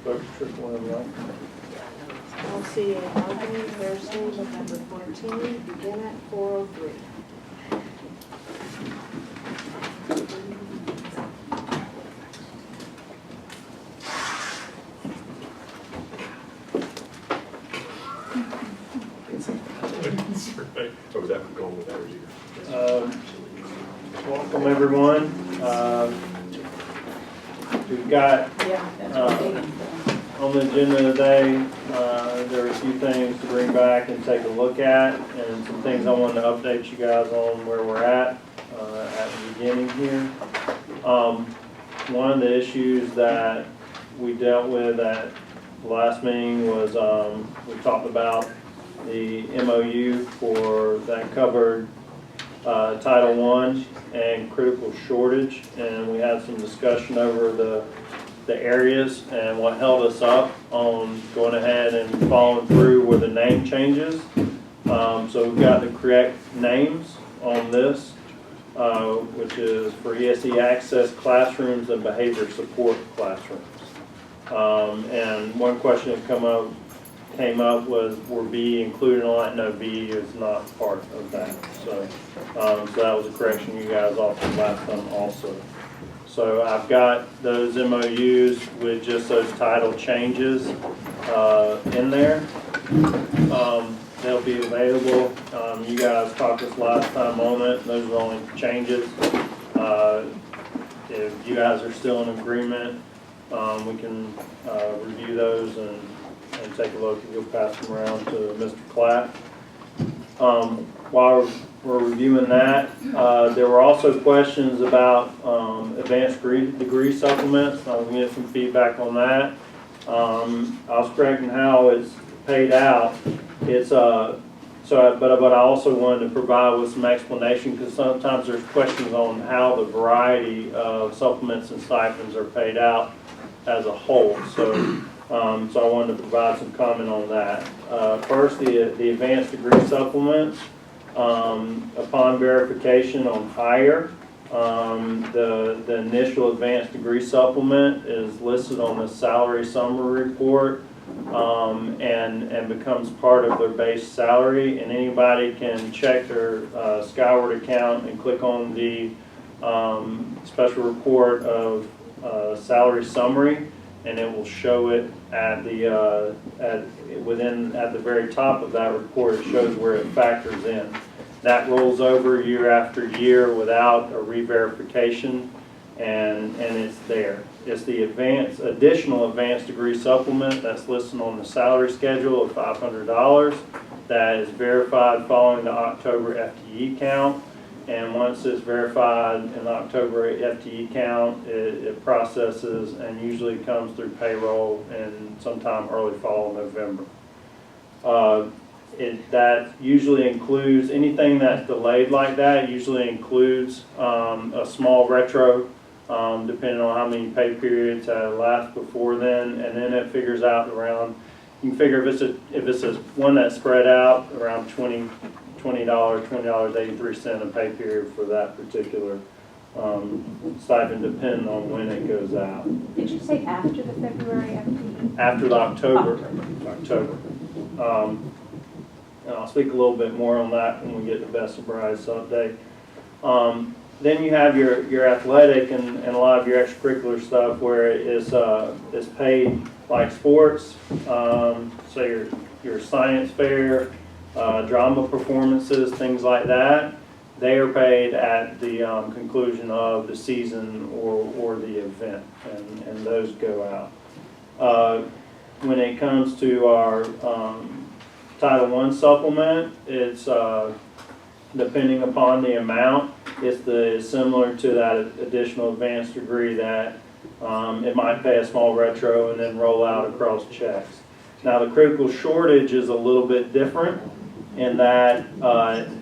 Folks, triple M, right? LCEA Bargaining Thursday, November 14, begin at 4:03. Oh, was that going with that or Welcome, everyone. We've got on the agenda today, there are a few things to bring back and take a look at, and some things I wanted to update you guys on where we're at the beginning here. One of the issues that we dealt with at the last meeting was we talked about the MOU that covered Title I and critical shortage, and we had some discussion over the areas, and what held us up on going ahead and following through were the name changes. So we've got the correct names on this, which is for ESE Access Classrooms and Behavior Support Classrooms. And one question that came up was, were B included on that? No, B is not part of that. So, so that was a correction you guys offered last time also. So I've got those MOUs with just those title changes in there. They'll be available. You guys talked this last time on it. Those are the only changes. If you guys are still in agreement, we can review those and take a look, and you'll pass them around to Mr. Clapp. While we're reviewing that, there were also questions about advanced degree supplements. I'll get some feedback on that. I was correcting how it's paid out. It's but I also wanted to provide with some explanation, because sometimes there's questions on how the variety of supplements and stipends are paid out as a whole. So I wanted to provide some comment on that. First, the advanced degree supplements, upon verification on hire, the initial advanced degree supplement is listed on the salary summary report and becomes part of their base salary, and anybody can check their Skyward account and click on the special report of salary summary, and it will show it at the at the very top of that report. It shows where it factors in. That rolls over year after year without a re-verification, and it's there. It's the additional advanced degree supplement that's listed on the salary schedule of $500. That is verified following the October FTE count. And once it's verified in the October FTE count, it processes and usually comes through payroll in sometime early fall, November. That usually includes anything that's delayed like that. Usually includes a small retro, depending on how many pay periods last before then, and then it figures out around. You can figure if it's a one that's spread out around $20.83 a pay period for that particular stipend, depending on when it goes out. Did you say after the February FTE? After the October. And I'll speak a little bit more on that when we get to Best of Brides update. Then you have your athletic and a lot of your extracurricular stuff where it's paid like sports. So your science fair, drama performances, things like that, they are paid at the conclusion of the season or the event, and those go out. When it comes to our Title I supplement, it's depending upon the amount, it's similar to that additional advanced degree that it might pay a small retro and then roll out across checks. Now the critical shortage is a little bit different in that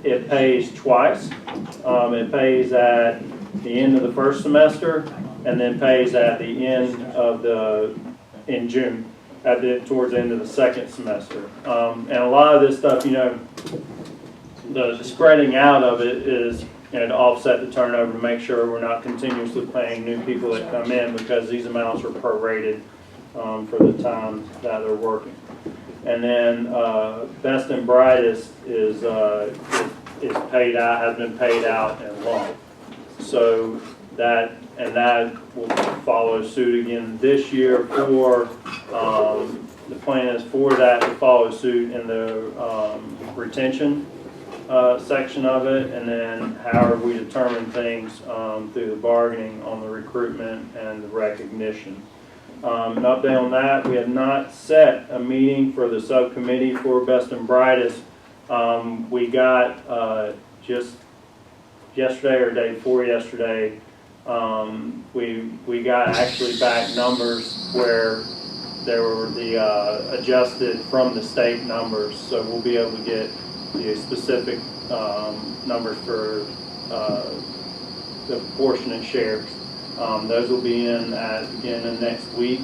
it pays twice. It pays at the end of the first semester and then pays at the end of in June, towards the end of the second semester. And a lot of this stuff, the spreading out of it is to offset the turnover, to make sure we're not continuously paying new people that come in, because these amounts are prorated for the time that they're working. And then Best and Brightest is paid out, has been paid out in lump. So that will follow suit again this year for, the plan is for that to follow suit in the retention section of it, and then however we determine things through the bargaining on the recruitment and the recognition. An update on that, we have not set a meeting for the subcommittee for Best and Brightest. We got just yesterday or day before yesterday, we got actually back numbers where there were the adjusted from the state numbers, so we'll be able to get the specific numbers for the proportionate shares. Those will be in at the beginning of next week.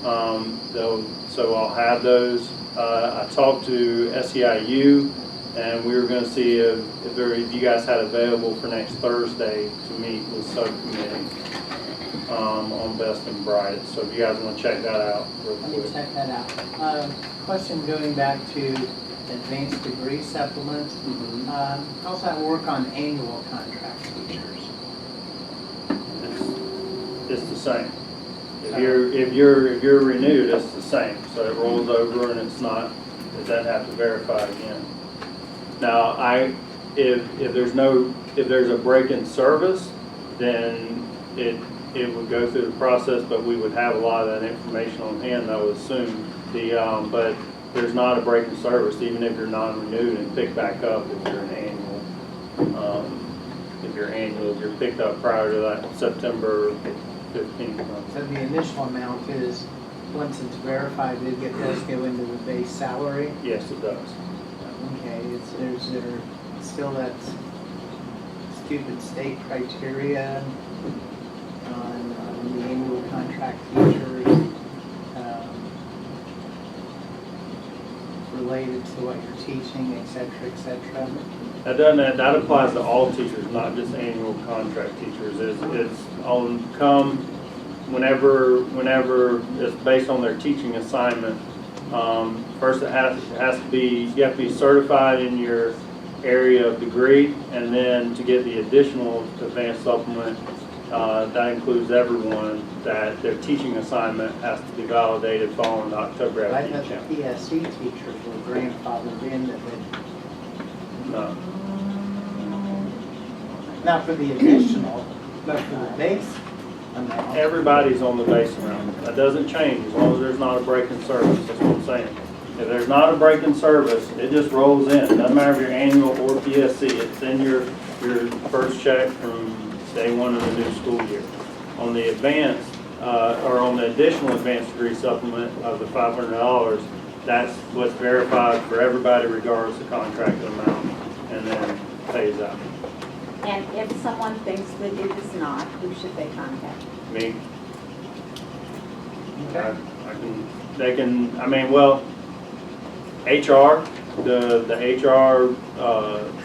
So I'll have those. I talked to SEIU, and we were going to see if you guys had available for next Thursday to meet with subcommittee on Best and Brightest. So if you guys want to check that out real Let me quick. check that out. Question going back to advanced degree supplements. How's that work on annual contract teachers? It's the same. If you're renewed, it's the same. So it rolls over and it doesn't have to verify again. Now, if there's a break in service, then it would go through the process, but we would have a lot of that information on hand, I would assume. But there's not a break in service, even if you're non-renewed and pick back up if you're an annual. If you're picked up prior to that September 15th. So the initial amount is, once it's verified, it does go into the base salary? Yes, it does. Okay, there's still that stupid state criteria on the annual contract teachers related to what you're teaching, et cetera, et cetera. That applies to all teachers, not just annual contract teachers. It's on whenever it's based on their teaching assignment. First, it has to be, you have to be certified in your area of degree, and then to get the additional advanced supplement, that includes everyone, that their teaching assignment has to be validated following the October I FT thought count. the PSC teachers were grandfathered in that No. not for the additional, but for the base amount. Everybody's on the base amount. That doesn't change as long as there's not a break in service. That's what I'm saying. If there's not a break in service, it just rolls in. It doesn't matter if you're annual or PSC. It's in your first check from day one of the new school year. On the advanced, or on the additional advanced degree supplement of the $500, that's what's verified for everybody regardless of contract amount, and then pays out. And if someone thinks that it is not, who should they contact? Me, Okay. HR, the HR,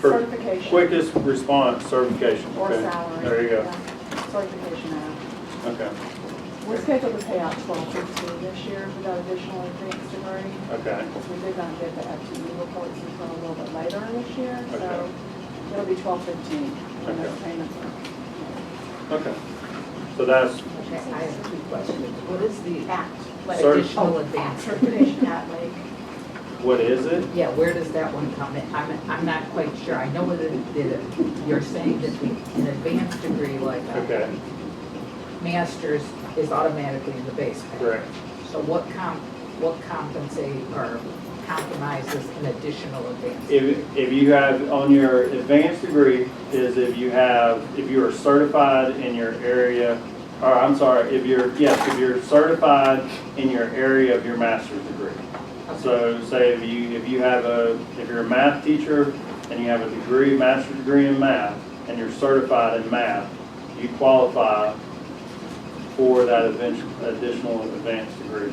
for Certification. quickest response, certification. Or Okay. salary. There you go. Yeah. Certification out. Okay, We're scheduled to pay out $12.15 this year for that additional advanced degree. okay, We did not get the FTE reports until a little bit later this year, Okay. so it'll be $12.15 when those Okay. payments are. okay. So that's, Okay, I have two questions. What is the Sir? additional advance? Certification at Lake. what is it? Yeah, where does that one come in? I'm not quite sure. I know that you're saying that an advanced degree like Okay, a master's is automatically in the base pay. correct. So what compensate or compromises an additional advance? If you have, on your advanced degree, is if you are certified in your area, or I'm sorry, if you're certified in your area of your master's degree. So say if you're a math teacher and you have a master's degree in math, and you're certified in math, you qualify for that additional advanced degree.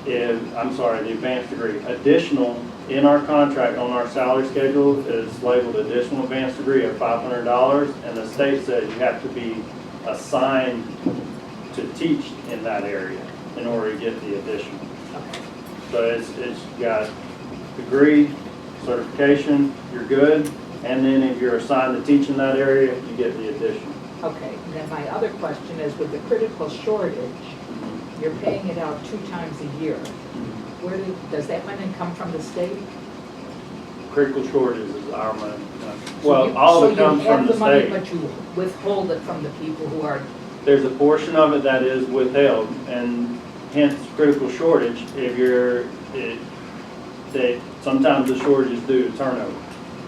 The advanced degree. Additional, in our contract, on our salary schedule, is labeled additional advanced degree of $500, and the state says you have to be assigned to teach in that area. in order to get the additional. Okay. So it's got degree, certification, you're good, and then if you're assigned to teach in that area, you get the additional. Okay, and then my other question is, with the critical shortage, you're paying it out 2 times a year. Does that money come from the state? Critical shortages is our money. So Well, you- all of it comes So you from have the the money, state. but you withhold it from the people who are, There's a portion of it that is withheld, and hence critical shortage. If you're, sometimes the shortage is due to turnover.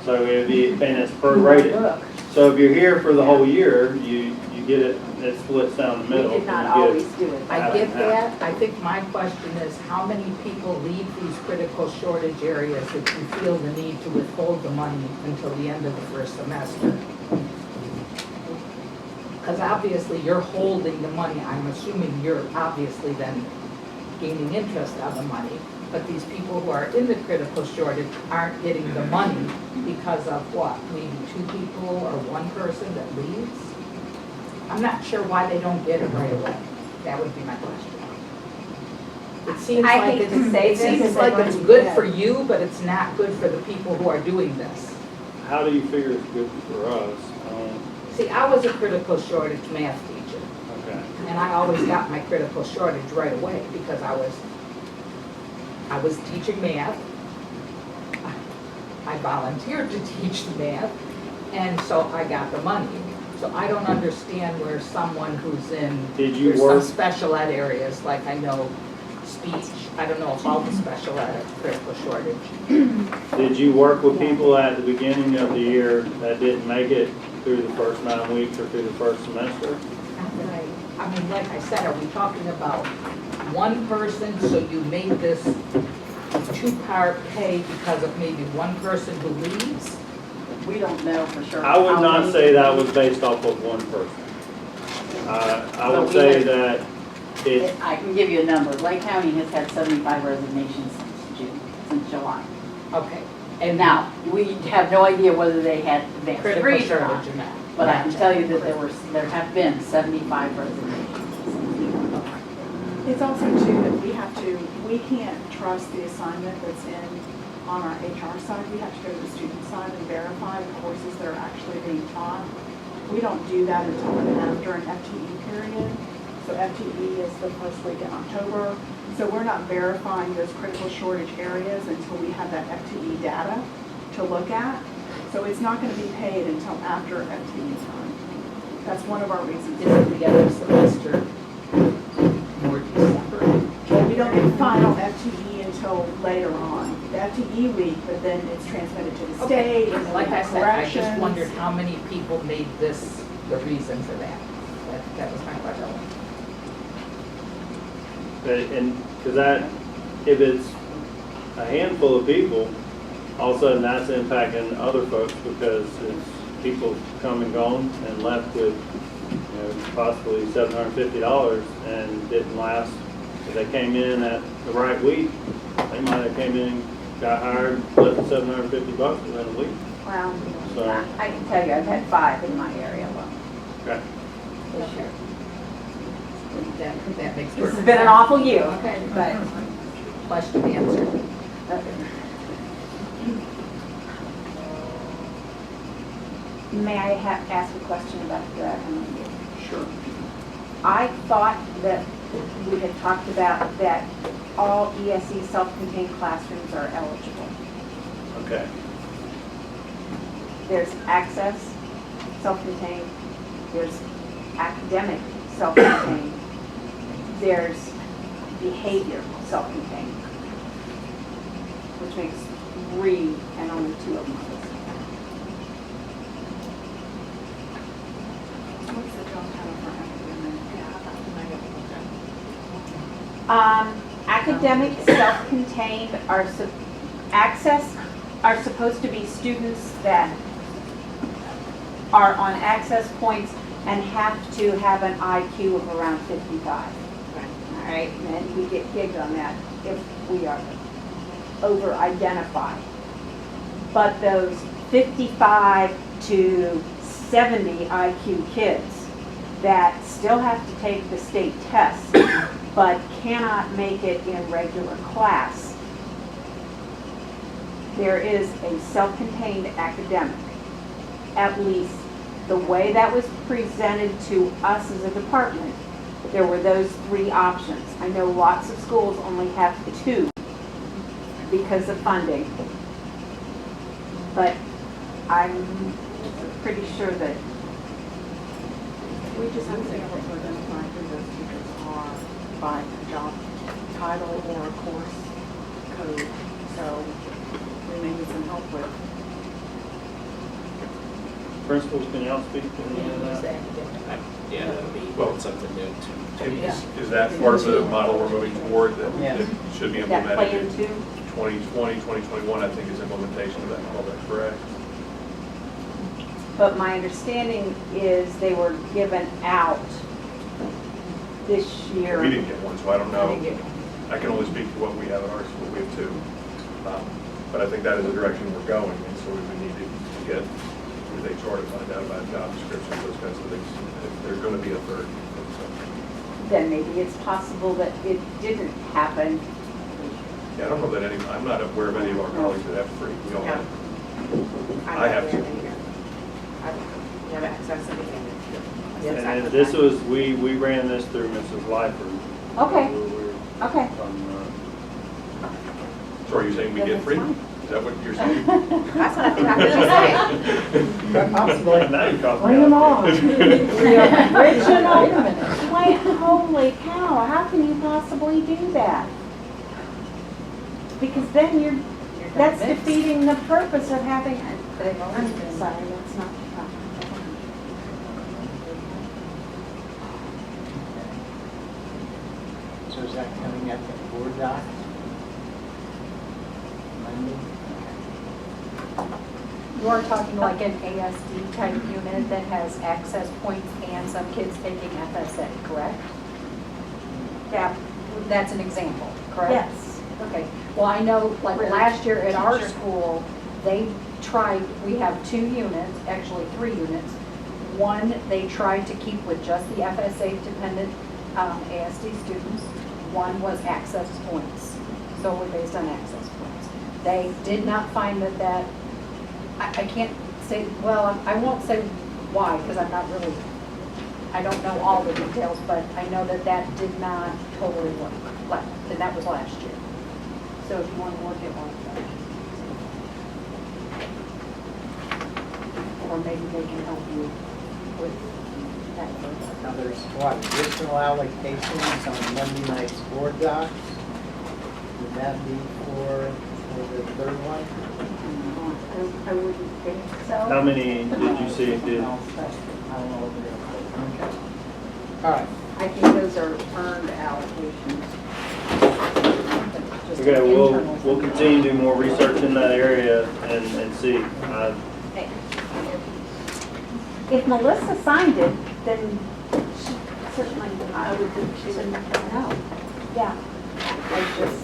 So and it's prorated. Look, So if you're here for the whole year, you get it, it splits down the we middle. did not and you get- always do it. I get that. I think my question is, how many people leave these critical shortage areas that you feel the need to withhold the money until the end of the first semester? Because obviously you're holding the money, I'm assuming you're obviously then gaining interest on the money, but these people who are in the critical shortage aren't getting the money because of what? Maybe 2 people or 1 person that leaves? I'm not sure why they don't get it right away. That would be my question. It seems I like hate to say it this, seems because like they it's want to good get for you, but it's not good for the people who are doing this. How do you figure it's good for us? See, I was a critical shortage math teacher, Okay. and I always got my critical shortage right away because I was teaching math. I volunteered to teach the math, and so I got the money. So I don't understand where someone who's in, Did you there's some work, special ed areas, like I know speech, I don't know if all the special ed are critical shortage. did you work with people at the beginning of the year that didn't make it through the first 9 weeks or through the first semester? Not that I mean, like I said, are we talking about 1 person, so you made this 2-part pay because of maybe 1 person who leaves? We don't know for sure. I would how not many say that people- was based off of 1 person. I But would we say had- that it, I can give you a number. Lake County has had 75 resignations since July. Okay. And now, we have no idea whether they had advanced Critical degrees or not. shortage or not. But I can tell you that there have been 75 resignations. It's also too that we can't trust the assignment that's on our HR side. We have to go to the student side and verify the courses that are actually being taught. We don't do that until after an FTE period. So FTE is the first week in October. So we're not verifying those critical shortage areas until we have that FTE data to look at. So it's not going to be paid until after FTE time. That's one of our reasons. Isn't the other semester more December? Well, we don't get final FTE until later on. The FTE week, but then it's transmitted to the state and then Like we I have said, I just corrections. wondered how many people made this the reason for that. That was my question. and, because that, if it's a handful of people, all of a sudden that's impacting other folks because it's people come and gone and left with, possibly $750 and didn't last. If they came in at the right week, they might have came in, got hired, left with $750 within a week. Well, So- I can tell you, I've had 5 in my area alone. Okay. This year. That makes This perfect has been an sense. awful year, Okay. but Question answered. may I ask a question about the Sure. I thought that we had talked about that all ESE self-contained classrooms are eligible. Okay. There's access, self-contained, there's academic, self-contained, there's behavior, self-contained, which makes 3 and only 2 of them are listed. What's the job title for academic? Academic, self-contained access are supposed to be students that are on access points and have to have an IQ of around 55. All right, and we get gigged on that if we are over-identified. But those 55 to 70 IQ kids that still have to take the state test but cannot make it in regular class, there is a self-contained academic. At least the way that was presented to us as a department, there were those three options. I know lots of schools only have two because of funding. But I'm pretty sure that We just have to be able to identify who those teachers are by a job title or a course code. So we may need some help with. Principals, can y'all speak to any of that? Yeah, that'd be, well, something new to me. Is that part of the model we're moving toward that Yes. that should be that play implemented in into, 2020, 2021, I think is implementation of that model, that's correct? but my understanding is they were given out this year. We didn't get one, so I don't know. I think it- I can only speak to what we have in our school, we have two. But I think that is the direction we're going, and so we would need to get with HR to find out about job descriptions, those kinds of things, if there's gonna be a third. Then maybe it's possible that it didn't happen. Yeah, I don't know that any, I'm not aware of any of our colleagues that have free, we all have. I have to. You have access to anything. And this was, we ran this through Mrs. Lyford. Okay. Okay. So are you saying we get free? Is that what you're saying? That's what I think I'm gonna say. Possibly. Now you caught me Bring them out on. there. Original, wait, holy cow, how can you possibly do that? Because then that's defeating the purpose of having, I'm sorry, that's not. So is that coming at the board doc? Monday? You are talking like an ASD type unit that has access points and some kids taking FSA, correct? Yeah, That's an example, correct? yes. Okay, well, I know, like last year at our school, they tried, we have 2 units, actually 3 units. One, they tried to keep with just the FSA dependent ASD students. One was access points, solely based on access points. They did not find that, I can't say, well, I won't say why, because I'm not really, I don't know all the details, but I know that did not totally work, and that was last year. So if you want to look at one of those. Or maybe they can help you with that further. Now, there's what, additional allocations on Monday night's board docs? Would that be for the third one? I wouldn't think so. How many did you see did? I don't know what they're, okay. All right. I think those are earned allocations. Just Okay, internal. we'll continue to do more research in that area and see. If Melissa signed it, then she certainly, I would think she would know. Yeah. I just.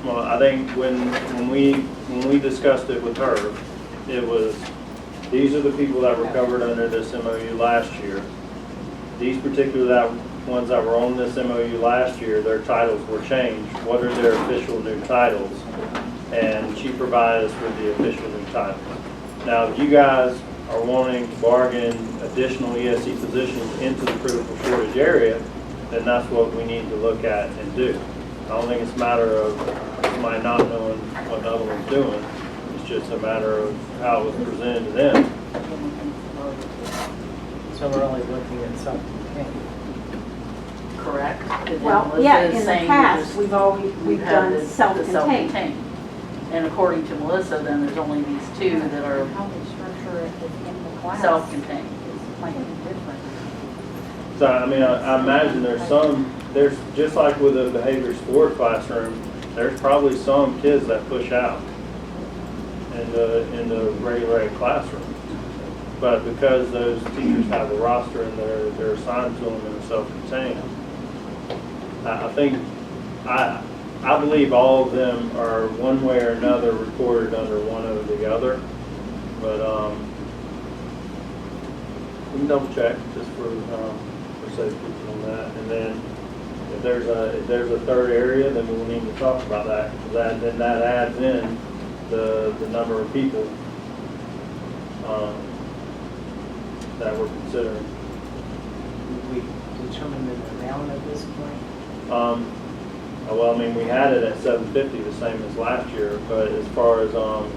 Well, I think when we discussed it with her, it was, these are the people that were covered under this MOU last year. These particular ones that were on this MOU last year, their titles were changed. What are their official new titles? And she provided us with the official new titles. Now, if you guys are wanting to bargain additional ESE positions into the critical shortage area, then that's what we need to look at and do. I don't think it's a matter of somebody not knowing what the other one's doing. It's just a matter of how it was presented to them. So we're only looking at something. Correct? And then Well, Melissa yeah, is in the saying past, there's- we've have done the self-contained. And according to Melissa, then there's only these 2 that are How they structure it within the class. self-contained. Might be different. So, I mean, I imagine there's, just like with a behavior sport classroom, there's probably some kids that push out in the regular ed classroom. But because those teachers have a roster and they're assigned to them and are self-contained, I think, I believe all of them are one way or another recorded under one over the other, but, we can double check just for safety on that. And then if there's a third area, then we'll need to talk about that, because then that adds in the number of people, that we're considering. Did we determine the amount at this point? Well, I mean, we had it at $750, the same as last year, but as far as,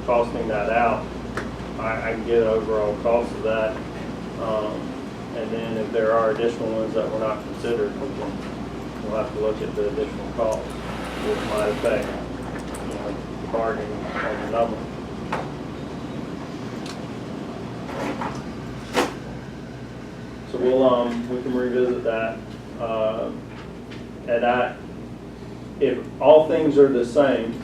costing that out, I can get an overall cost of that. And then if there are additional ones that were not considered, we'll have to look at the additional costs, which might affect, the bargaining on the number. So we can revisit that. And if all things are the same,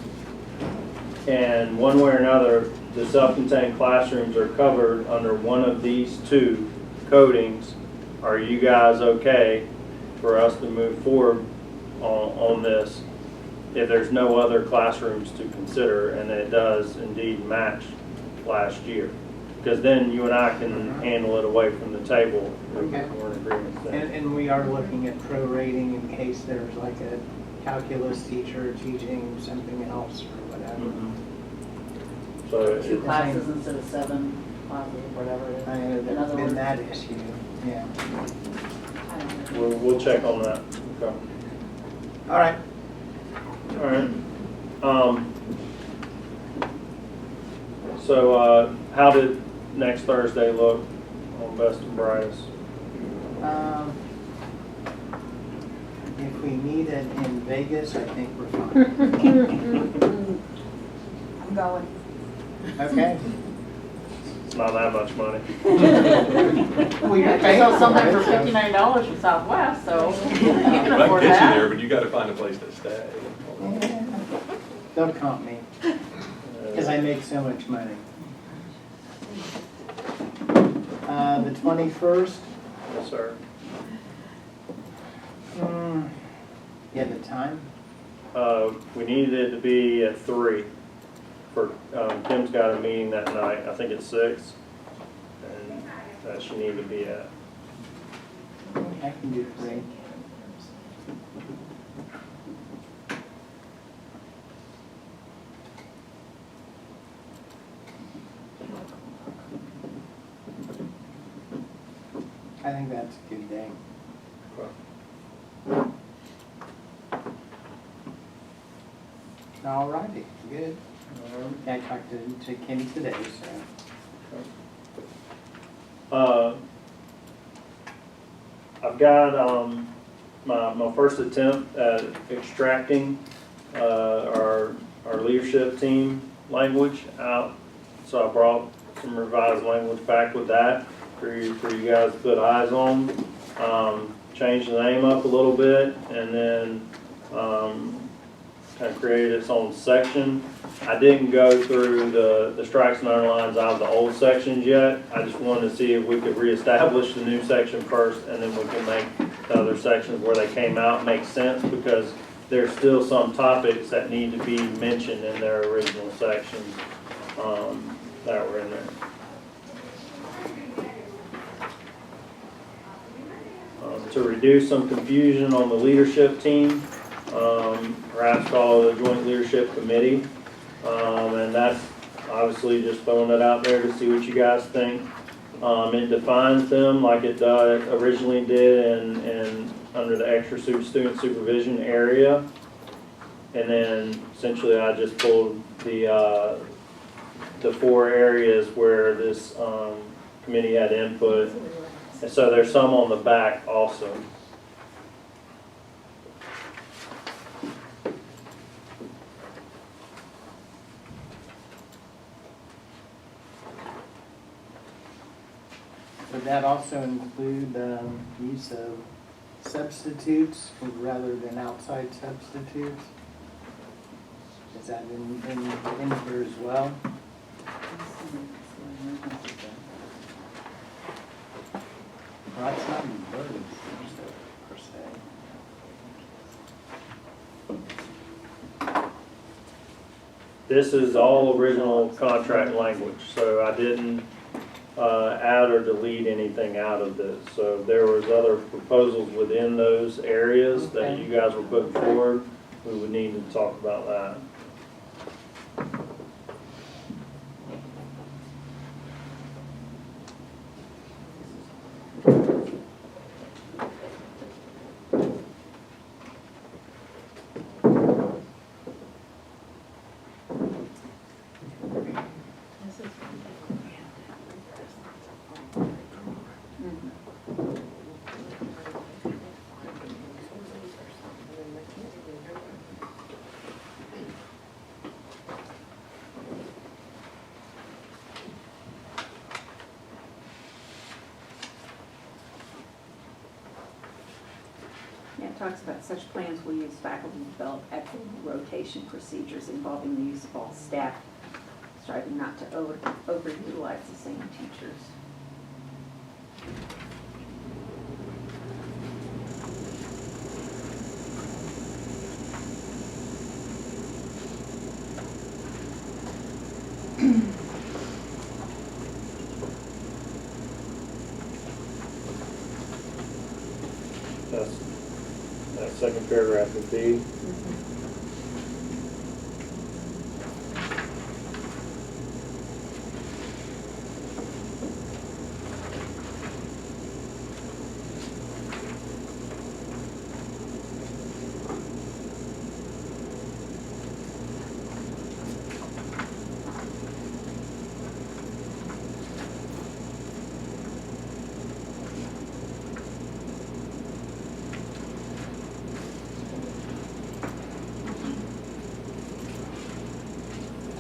and one way or another, the self-contained classrooms are covered under one of these two codings, are you guys okay for us to move forward on this if there's no other classrooms to consider and it does indeed match last year? Because then you and I can handle it away from the table. Okay. We're in agreement then. And we are looking at prorating in case there's like a calculus teacher teaching something else or whatever. Mhm. So, Two classes instead of 7 classes, or whatever it is. I know In there's other been words, that issue, yeah. I don't know. we'll check on that. Okay. All right. All right. So, how did next Thursday look on Best and Brightest? If we need it in Vegas, I think we're fine. I'm going. Okay. It's not that much money. Well, you're I paying saw something for it, so- $59 from Southwest, so you can I can afford get you there, that. but you gotta find a place to stay. Yeah. Don't comp me, because I make so much money. The 21st, Yes, sir. yeah, the time? We needed it to be at 3. For Kim's got a meeting that night. I think it's 6, and that she needed to be at. I can do 3. I think that's a good day. All righty, good. I talked to Kenny today, so. I've got my first attempt at extracting our leadership team language out. So I brought some revised language back with that for you guys to put eyes on. Changed the name up a little bit, and then kind of created its own section. I didn't go through the strikes and underlines out of the old sections yet. I just wanted to see if we could reestablish the new section first, and then we can make the other sections where they came out make sense, because there's still some topics that need to be mentioned in their original sections that were in there. To reduce some confusion on the leadership team, perhaps call it a joint leadership committee. And that's obviously just throwing it out there to see what you guys think. It defines them like it originally did in under the extra student supervision area. And then essentially I just pulled the 4 areas where this committee had input. And so there's some on the back also. Would that also include use of substitutes rather than outside substitutes? Is that in here as well? Well, that's not in birds per se. This is all original contract language, so I didn't add or delete anything out of this. So if there was other proposals within those areas that Okay. you guys were putting forward, we would need to talk about that. Yeah, it talks about such plans will use faculty to develop equitable rotation procedures involving the use of all staff, striving not to overutilize the same teachers. That second paragraph would be,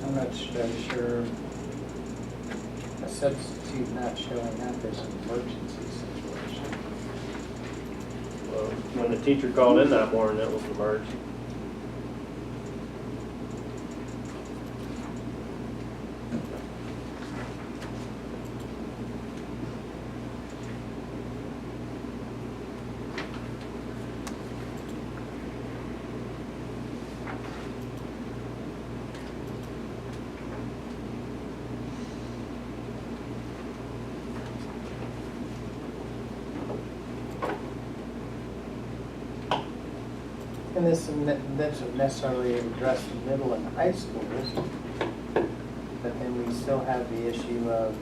I'm not very sure a substitute not showing up is an emergency situation. when the teacher called in that morning, it was an emergency. And this doesn't necessarily address the middle and high schools, but then we still have the issue of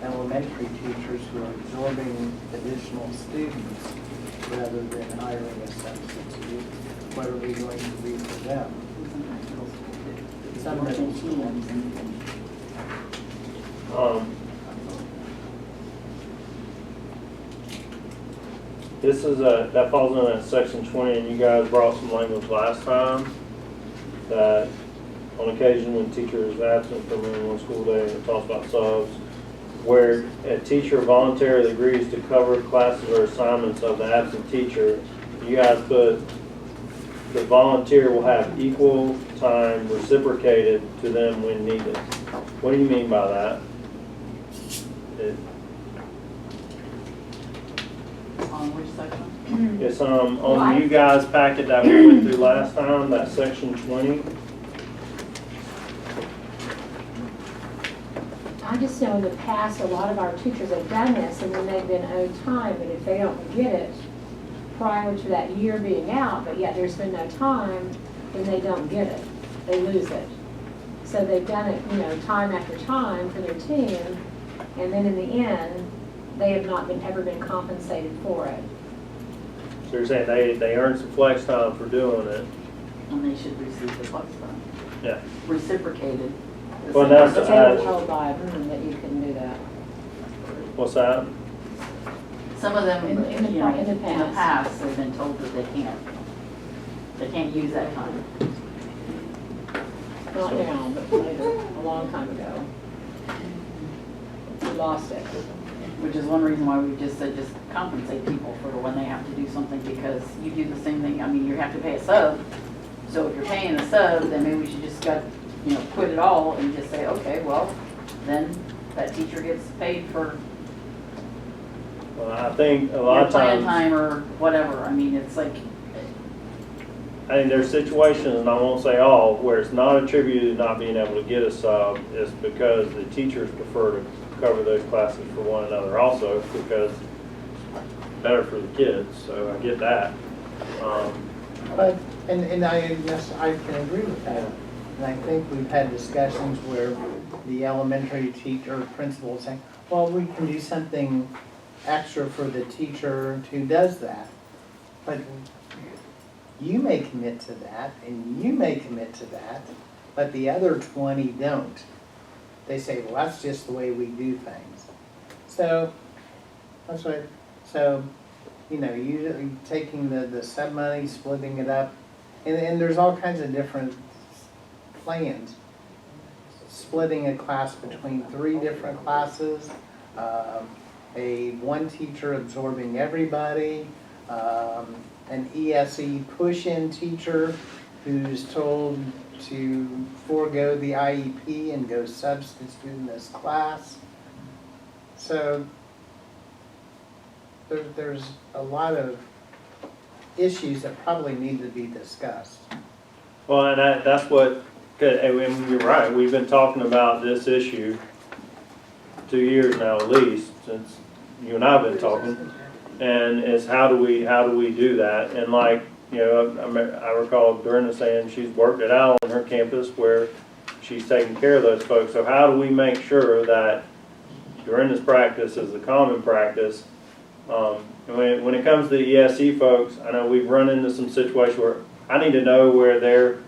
elementary teachers who are absorbing additional students rather than hiring a substitute. What are we going to do for them? Some middle schools. This is that falls in that section 20, and you guys brought some language last time that on occasion when teacher is absent from any one school day, it talks about subs, where a teacher voluntarily agrees to cover classes or assignments of the absent teacher, you guys put the volunteer will have equal time reciprocated to them when needed. What do you mean by that? On which section? It's on you guys' packet that we went through last time, that section 20. I just know in the past, a lot of our teachers have done this, and then they've been owed time, but if they don't get it prior to that year being out, but yet there's been no time, then they don't get it. They lose it. So they've done it, time after time for their team, and then in the end, they have not ever been compensated for it. So you're saying they earned some flex time for doing it? And they should receive the flex time. Yeah. Reciprocated. Well, that's- But they were told by them that you couldn't do that. What's that? Some of them, In the in the past. past, they've been told that they can't use that time. Not now, but later, a long time ago. We lost it. Which is one reason why we just said just compensate people for when they have to do something, because you do the same thing. I mean, you have to pay a sub. So if you're paying a sub, then maybe we should just quit it all and just say, okay, well, then that teacher gets paid for Well, I think a lot of plan times, time or whatever. I mean, it's like, I think there's situations, and I won't say all, where it's not attributed to not being able to get a sub. It's because the teachers prefer to cover those classes for one another also, because it's better for the kids, so I get that. But, and I can agree with that. And I think we've had discussions where the elementary teacher, principal saying, well, we can do something extra for the teacher who does that. But you may commit to that, and you may commit to that, but the other 20 don't. They say, well, that's just the way we do things. So, that's what, so, you know, you taking the sub money, splitting it up, and there's all kinds of different plans. Splitting a class between 3 different classes, one teacher absorbing everybody, an ESE push-in teacher who's told to forego the IEP and go substitute in this class. So there's a lot of issues that probably need to be discussed. Well, and that's what, and you're right, we've been talking about this issue 2 years now at least, since you and I have been talking. And it's how do we do that? And like, you know, I recall Dorinda saying she's worked it out on her campus where she's taking care of those folks. So how do we make sure that Dorinda's practice is a common practice? When it comes to the ESE folks, I know we've run into some situations where I need to know where they're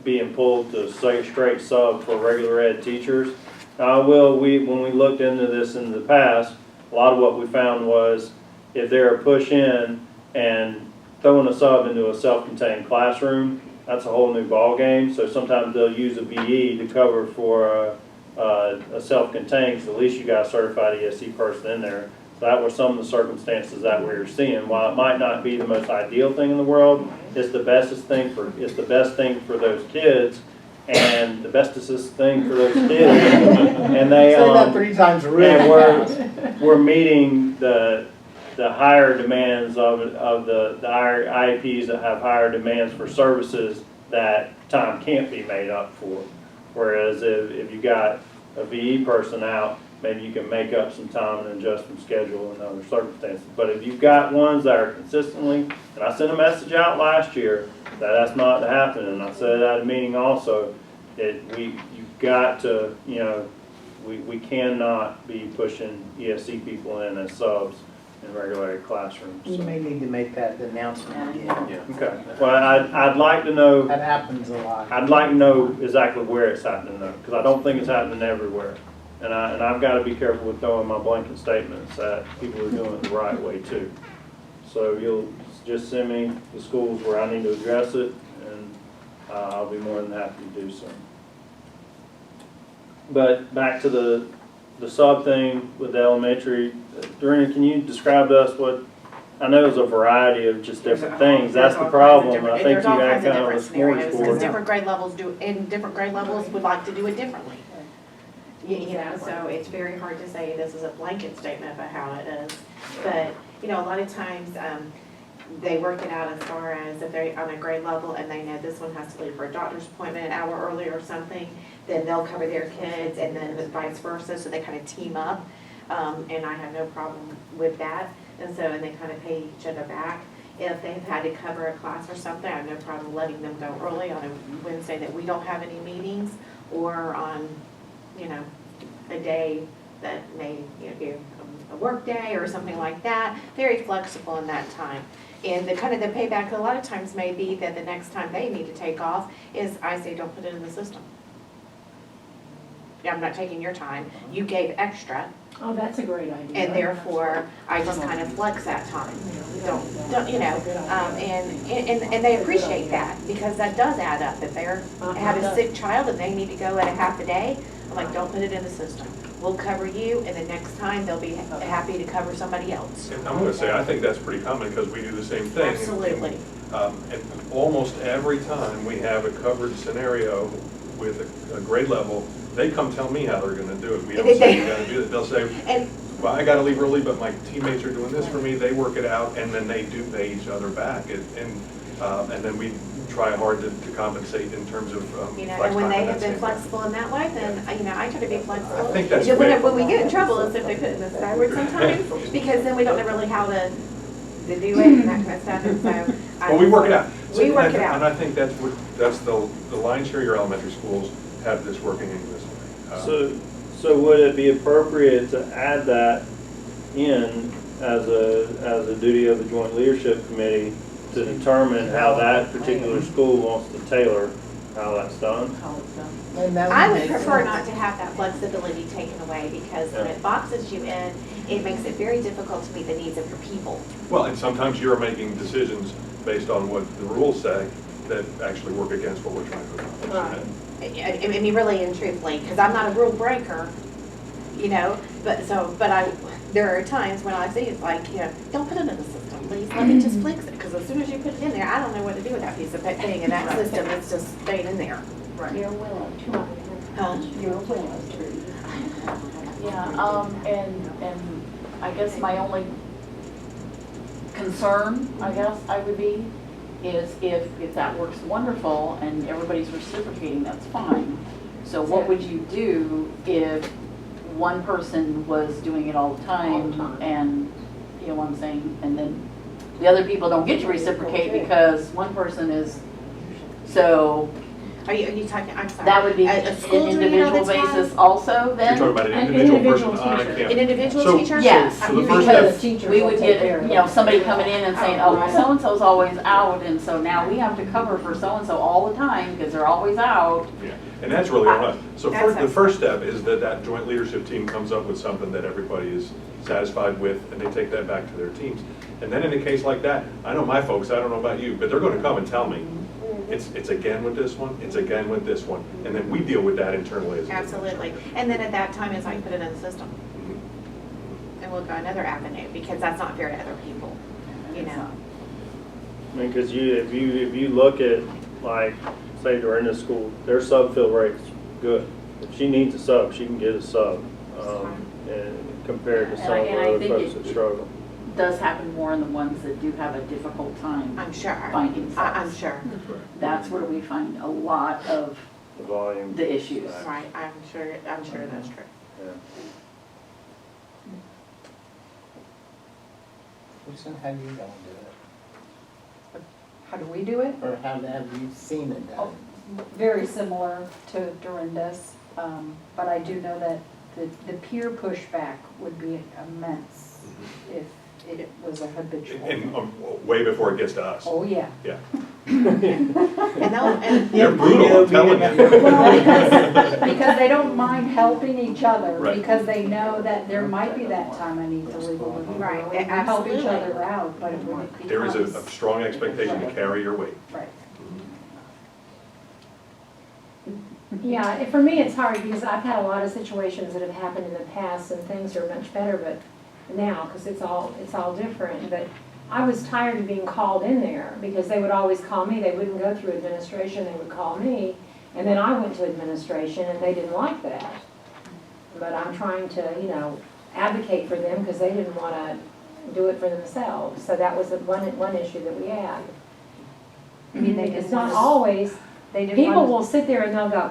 being pulled to say straight sub for regular ed teachers. When we looked into this in the past, a lot of what we found was if they're a push-in and throwing a sub into a self-contained classroom, that's a whole new ball game. So sometimes they'll use a VE to cover for a self-contained, so at least you got a certified ESE person in there. So that were some of the circumstances that we were seeing. While it might not be the most ideal thing in the world, it's the best thing for those kids, and the bestest thing for those kids. And they say that 3 times really and we're meeting the higher demands of the higher IEPs that have higher demands for services that time can't be made up for. Whereas if you got a VE person out, maybe you can make up some time and adjust some schedule and other circumstances. But if you've got ones that are consistently, and I sent a message out last year that that's not happening, and I said at a meeting also, you've got to, you know, we cannot be pushing ESE people in as subs in regular classrooms. You may need to make that announcement again. Okay. Well, I'd like to know. That happens a lot. I'd like to know exactly where it's happening though, because I don't think it's happening everywhere. And I've got to be careful with throwing my blanket statements that people are doing it the right way too. So you'll just send me the schools where I need to address it, and I'll be more than happy to do so. But back to the sub thing with the elementary, Doreen, can you describe to us what, I know there's a variety of just different things. That's the problem. I think you had kind of a smorgasbord. Different grade levels different grade levels would like to do it differently. You know, so it's very hard to say this is a blanket statement about how it is. But, you know, a lot of times they work it out as far as if they're on a grade level and they know this one has to leave for a doctor's appointment an hour earlier or something, then they'll cover their kids, and then vice versa, so they kind of team up. And I have no problem with that. And they kind of pay each other back. If they've had to cover a class or something, I have no problem letting them go early on a Wednesday that we don't have any meetings, or on, you know, a day that may, you know, be a work day or something like that. Very flexible in that time. And the kind of the payback a lot of times may be that the next time they need to take off is I say don't put it in the system. I'm not taking your time. You gave extra. Oh, that's a great idea. And therefore, I just kind of flex that time. Don't you know? And they appreciate that, because that does add up. If they're have a sick child and they need to go at a half a day, I'm like, don't put it in the system. We'll cover you, and the next time they'll be happy to cover somebody else. And I'm going to say, I think that's pretty common because we do the same thing. Absolutely. And almost every time we have a covered scenario with a grade level, they come tell me how they're going to do it. We don't say you got to do it. They'll say, well, I got to leave early, but my teammates are doing this for me. They work it out, and then they do pay each other back. And And then we try hard to compensate in terms of You know, flex and when time they and have that been same flexible in that way, then, you know, I try to be flexible. I think that's You know, great. when we get in trouble is if they put in the forward sometimes, because then we don't know really how to do it and that kind of stuff, and so. Well, we work it out. We work it out. And I think that's the lion's share of your elementary schools have this working in this way. So would it be appropriate to add that in as a duty of the Joint Leadership Committee to determine how that particular school wants to tailor how that's done? And that I would make prefer sense. not to have that flexibility taken away, because when Yeah. it boxes you in, it makes it very difficult to meet the needs of your people. Well, and sometimes you're making decisions based on what the rules say that actually work against what we're trying to accomplish. I mean, really and truthfully, because I'm not a rule breaker, you know, but there are times when I see it's like, you know, don't put it in the system, please, let me just fix it, because as soon as you put it in there, I don't know what to do with that piece of thing in that system, it's just staying in there. Your willow tree. Your willow tree. Yeah, and I guess my only concern, I guess I would be, is if that works wonderful and everybody's reciprocating, that's fine. So what would you do if one person was doing it all the time and, you know what I'm saying, and then the other people don't get to reciprocate because one person is, so Are you talking, I'm sorry. that would be A an school doing it all the individual time? basis also You're then? talking about an An individual individual person on a teacher. campus. An individual So- teacher? Yes, So the first because teachers we will would take get, care of you know, it. somebody coming in and saying, Oh, oh, right. so-and-so's always out, and so now we have to cover for so-and-so all the time, because they're always out. Yeah, and that's really on us. So That's the first step is that joint leadership team comes up with something that everybody is satisfied with, and they take that back to their teams. And then in a case like that, I know my folks, I don't know about you, but they're gonna come and tell me, it's again with this one, it's again with this one, and then we deal with that internally as an Absolutely. And then at that time, it's like, put it in the system, Mhm. and we'll go another avenue, because that's not fair to other people, you know? I mean, because if you look at, like, say Dorinda's school, their sub-fill rate's good. If she needs a sub, she can get a sub, and compared to some of And the I other think folks it- that struggle. Does happen more in the ones that do have a difficult time I'm sure. finding I'm subs. sure. That's where we find a lot of The volume. the issues. Right, I'm sure that's true. Yeah. Susan, how do you go and do it? How do we do it? Or how have you seen it done? Very similar to Dorinda's, but I do know that the peer pushback would be immense if it was a habitual. And way before it gets to us. Oh, yeah. Yeah. And They're brutal, I'm telling you. Well, because they don't mind helping each other, Right. because they know that there might be that time I need to leave a little. Right, We help each absolutely. other out, but when it becomes. There is a strong expectation to carry your weight. Right. Yeah, and for me, it's hard because I've had a lot of situations that have happened in the past and things are much better, but now, because it's all different. But I was tired of being called in there because they would always call me. They wouldn't go through administration, they would call me. And then I went to administration and they didn't like that. But I'm trying to, advocate for them because they didn't want to do it for themselves. So that was one issue that we had. I mean, they It's didn't not want always. they didn't People want will sit there and they'll go,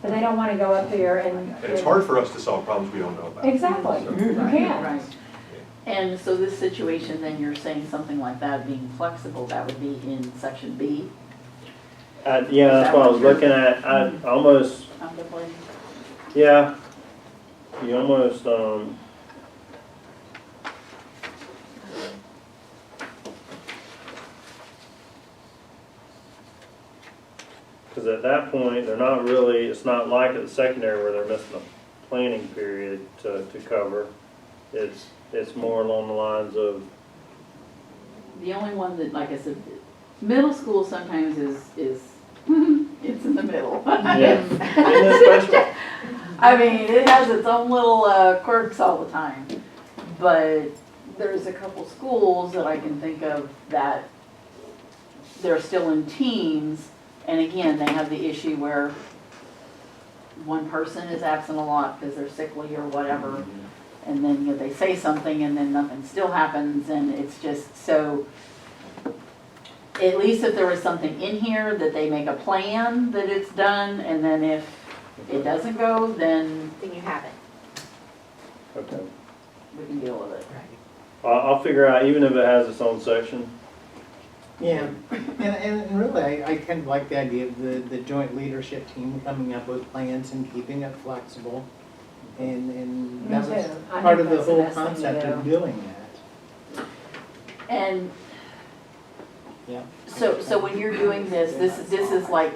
but they don't want to go up there and. And it's hard for us to solve problems we don't know about. Exactly, you can't. Right. And so this situation, then you're saying something like that being flexible, that would be in section B? Yeah, that's what I was looking at. I almost, Comfortably? yeah, you almost, because at that point, they're not really, it's not like at the secondary where they're missing a planning period to cover. It's more along the lines of, The only one that, like I said, middle school sometimes is it's in the middle. yeah, isn't it special? I mean, it has its own little quirks all the time. But there's a couple schools that I can think of that they're still in teams, and again, they have the issue where one person is absent a lot because they're sickly or whatever, and then they say something and then nothing still happens, and it's just so at least if there was something in here, that they make a plan that it's done, and then if it doesn't go, then Then you have it. Okay. we can deal with it. I'll figure out, even if it has its own section. Yeah, and really, I kind of like the idea of the joint leadership team coming up with plans and keeping it flexible. And Me that was too. I part think of the that's the whole best thing to concept of do. doing that. And Yeah. so when you're doing this is like,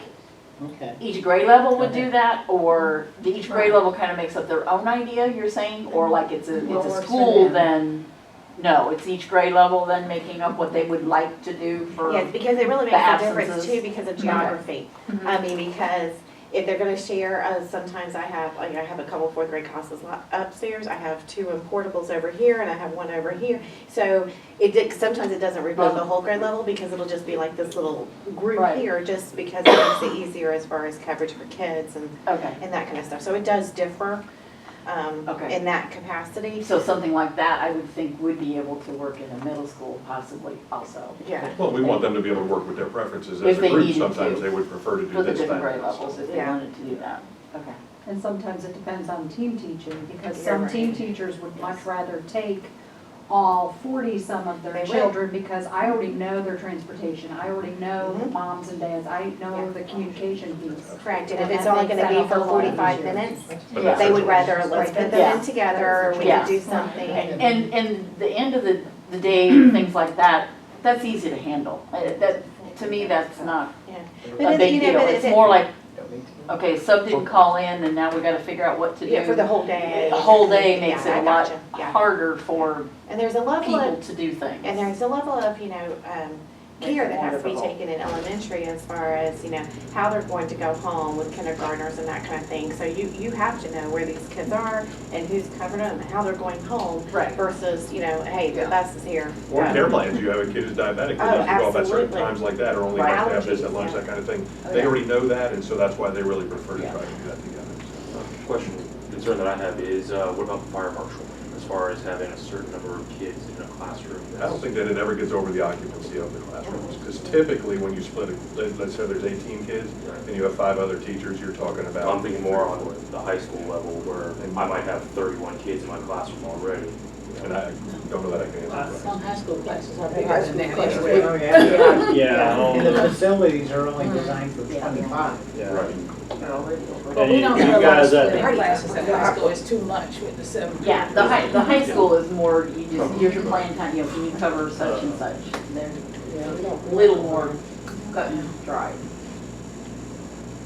Okay. each grade level would do that, or each grade level kind of makes up their own idea, you're saying? Or like it's What a works for school them. then, no, it's each grade level then making up what they would like to do for, Yes, because it really the makes a difference absences. too because of geography. I mean, because if they're gonna share, sometimes I have a couple fourth grade classes upstairs, I have two in portables over here, and I have one over here. So sometimes it doesn't revolve the whole grade level, because it'll just be like this little group Right. here, just because it makes it easier as far as coverage for kids and okay. that kind of stuff. So it does differ, Okay. in that capacity. So something like that, I would think would be able to work in a middle school possibly also. Yeah. Well, we want them to be able to work with their preferences If as a they group. needed Sometimes to. they would prefer to do For the this. different that, grade so. levels, if they Yeah. wanted to do that. Okay. And sometimes it depends on team teaching, because You're some right. team teachers would much rather take all 40-some of their They would. children, because I already know their transportation, I already know Mhm. moms and dads, I know Yeah. the communication piece. Correct, and And if it's that only makes gonna be that a for whole lot 45 easier. minutes, But Yeah. they would that's- rather, let's put them Yeah. in together, we Yeah. can do something. And the end of the day, things like that, that's easy to handle. That, to me, that's not Yeah. a But big you know, deal. but It's more like, Don't need to. okay, sub didn't call in and now we gotta figure out what to do. Yeah, for the whole day. The whole day makes Yeah, it I a lot gotcha. Yeah. harder for And there's a level people of, to do things. and there's a level of, care that has to be Wonderful. taken in elementary as far as, how they're going to go home with kindergartners and that kind of thing. So you have to know where these kids are and who's covering them and how they're going home Right. versus, hey, the Yeah. bus is here. Or Go. care plans, you have a kid who's diabetic, Oh, they have to go off at certain absolutely. times like that, or only Right. like to have this at Allergies, lunch, yeah. that kind of thing. Oh, They yeah. already know that, and so that's why they really prefer to Yeah. try to do that together. so. Question, concern that I have is, what about the fire marshal? As far as having a certain number of kids in a classroom? I don't think that it ever gets over the occupancy of the classrooms, because typically when you split, let's say there's 18 kids, and you have 5 other teachers, you're talking about. I'm thinking more on the high school level where I might have 31 kids in my classroom already. And I don't know that I can answer that. Some high school classes are High bigger than school that classes, anyway. oh, yeah. Yeah, And the facilities are only designed for 25. yeah. Right. But we don't And have a you lot of guys at splitting the- classes at high school, it's too much with the 7. Yeah, the high school is more, here's your plan time, can you cover such and such? They're a little more cut and dry.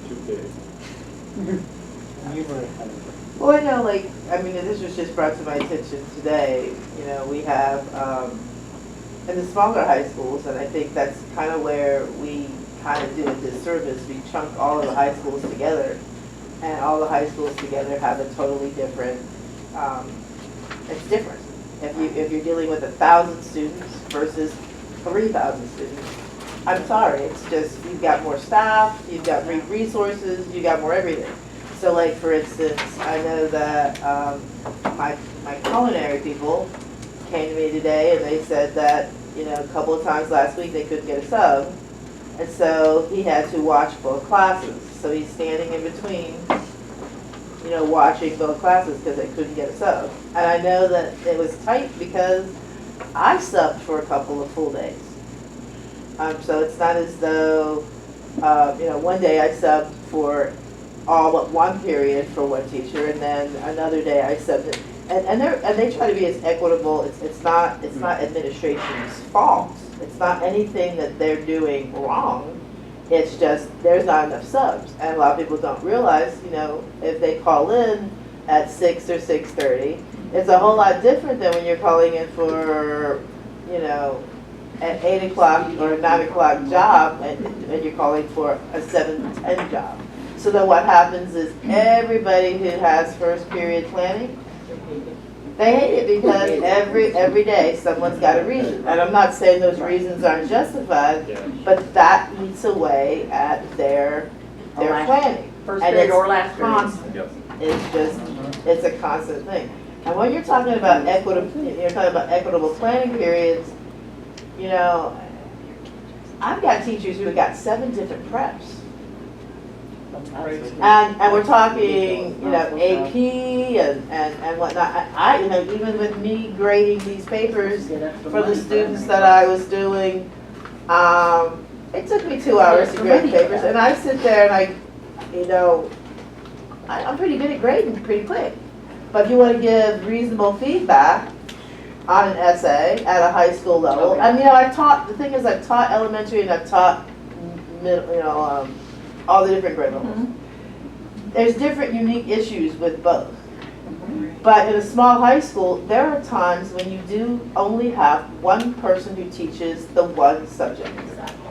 Too big. You were ahead of it. Well, I know, this was just brought to my attention today, we have, in the smaller high schools, and I think that's kind of where we kind of do a disservice, we chunk all of the high schools together, and all the high schools together have a totally different, it's different. If you're dealing with 1,000 students versus 3,000 students, I'm sorry, it's just, you've got more staff, you've got more resources, you got more everything. So like, for instance, I know that my culinary people came to me today and they said that, a couple of times last week they couldn't get a sub. And so he had to watch both classes. So he's standing in between, watching both classes because they couldn't get a sub. And I know that it was tight because I subbed for a couple of full days. So it's not as though, one day I subbed for all but one period for one teacher, and then another day I subbed it. And they try to be as equitable. It's not administration's fault. It's not anything that they're doing wrong. It's just there's not enough subs, and a lot of people don't realize, if they call in at 6 or 6:30, it's a whole lot different than when you're calling in for, at 8 o'clock or 9 o'clock job, and you're calling for a 7 to 10 job. So then what happens is everybody who has first period planning, they hate it because every day someone's got a reason. And I'm not saying those reasons aren't justified, Yeah. but that eats away at their planning. First And period it's or last period. constant. Yep. It's just, it's a constant thing. And when you're talking about equitable planning periods, I've got teachers who have got 7 different preps. That's crazy. And we're talking, you know, AP and whatnot. I, you know, even with me grading these papers for the students that I was doing, it took me 2 hours to grade papers, and I sit there and you know, I'm pretty good at grading pretty quick. But if you want to give reasonable feedback on an essay at a high school level, Okay. and you know, the thing is I've taught elementary and I've taught middle, you know, all the different grade levels. There's different unique issues with both. But in a small high school, there are times when you do only have one person who teaches the one subject.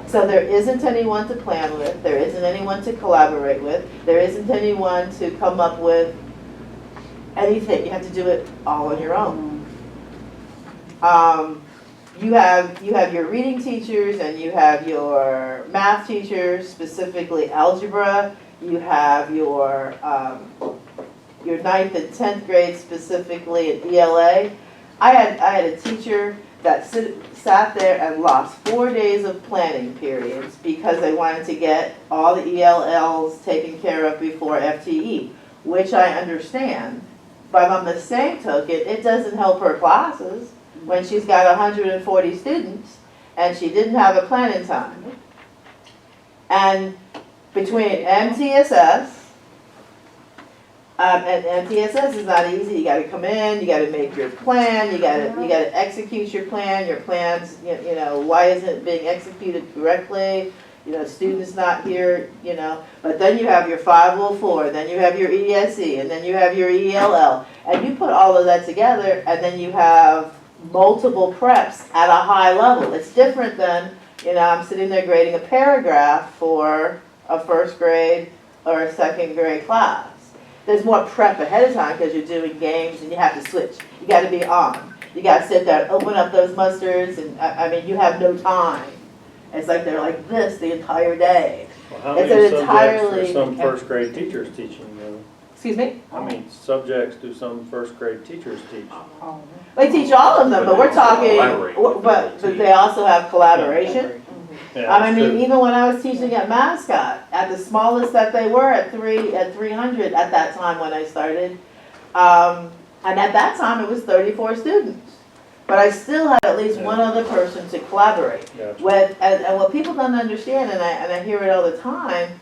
So there isn't anyone to plan with, there isn't anyone to collaborate with, there isn't anyone to come up with anything. You have to do it all on your own. You have your reading teachers and you have your math teachers, specifically algebra. You have your 9th and 10th grade, specifically in ELA. I had a teacher that sat there and lost 4 days of planning periods because they wanted to get all the ELLs taken care of before FTE, which I understand. But on the same token, it doesn't help her classes when she's got 140 students and she didn't have a planning time. And between MTSS, and MTSS is not easy. You got to come in, you got to make your plan, you got to execute your plan. Your plans, you know, why isn't it being executed correctly? You know, students not here, you know. But then you have your 504, then you have your ESE, and then you have your ELL, and you put all of that together, and then you have multiple preps at a high level. It's different than, you know, I'm sitting there grading a paragraph for a 1st grade or a 2nd grade class. There's more prep ahead of time because you're doing games and you have to switch. You got to be on. You got to sit there and open up those mustards, and I mean, you have no time. It's like they're like this the entire day. Well, how It's many an subjects entirely- are some 1st grade teachers teaching, though? Excuse me? How many subjects do some 1st grade teachers teach? They teach all of them, but we're talking, Collaborate with but the they also have collaboration. Yeah, I that's mean, true. even when I was teaching at Mascot, at the smallest that they were, at 300 at that time when I started, and at that time it was 34 students. But I still had at least one other person to collaborate Gotcha. with. And what people don't understand, and I hear it all the time,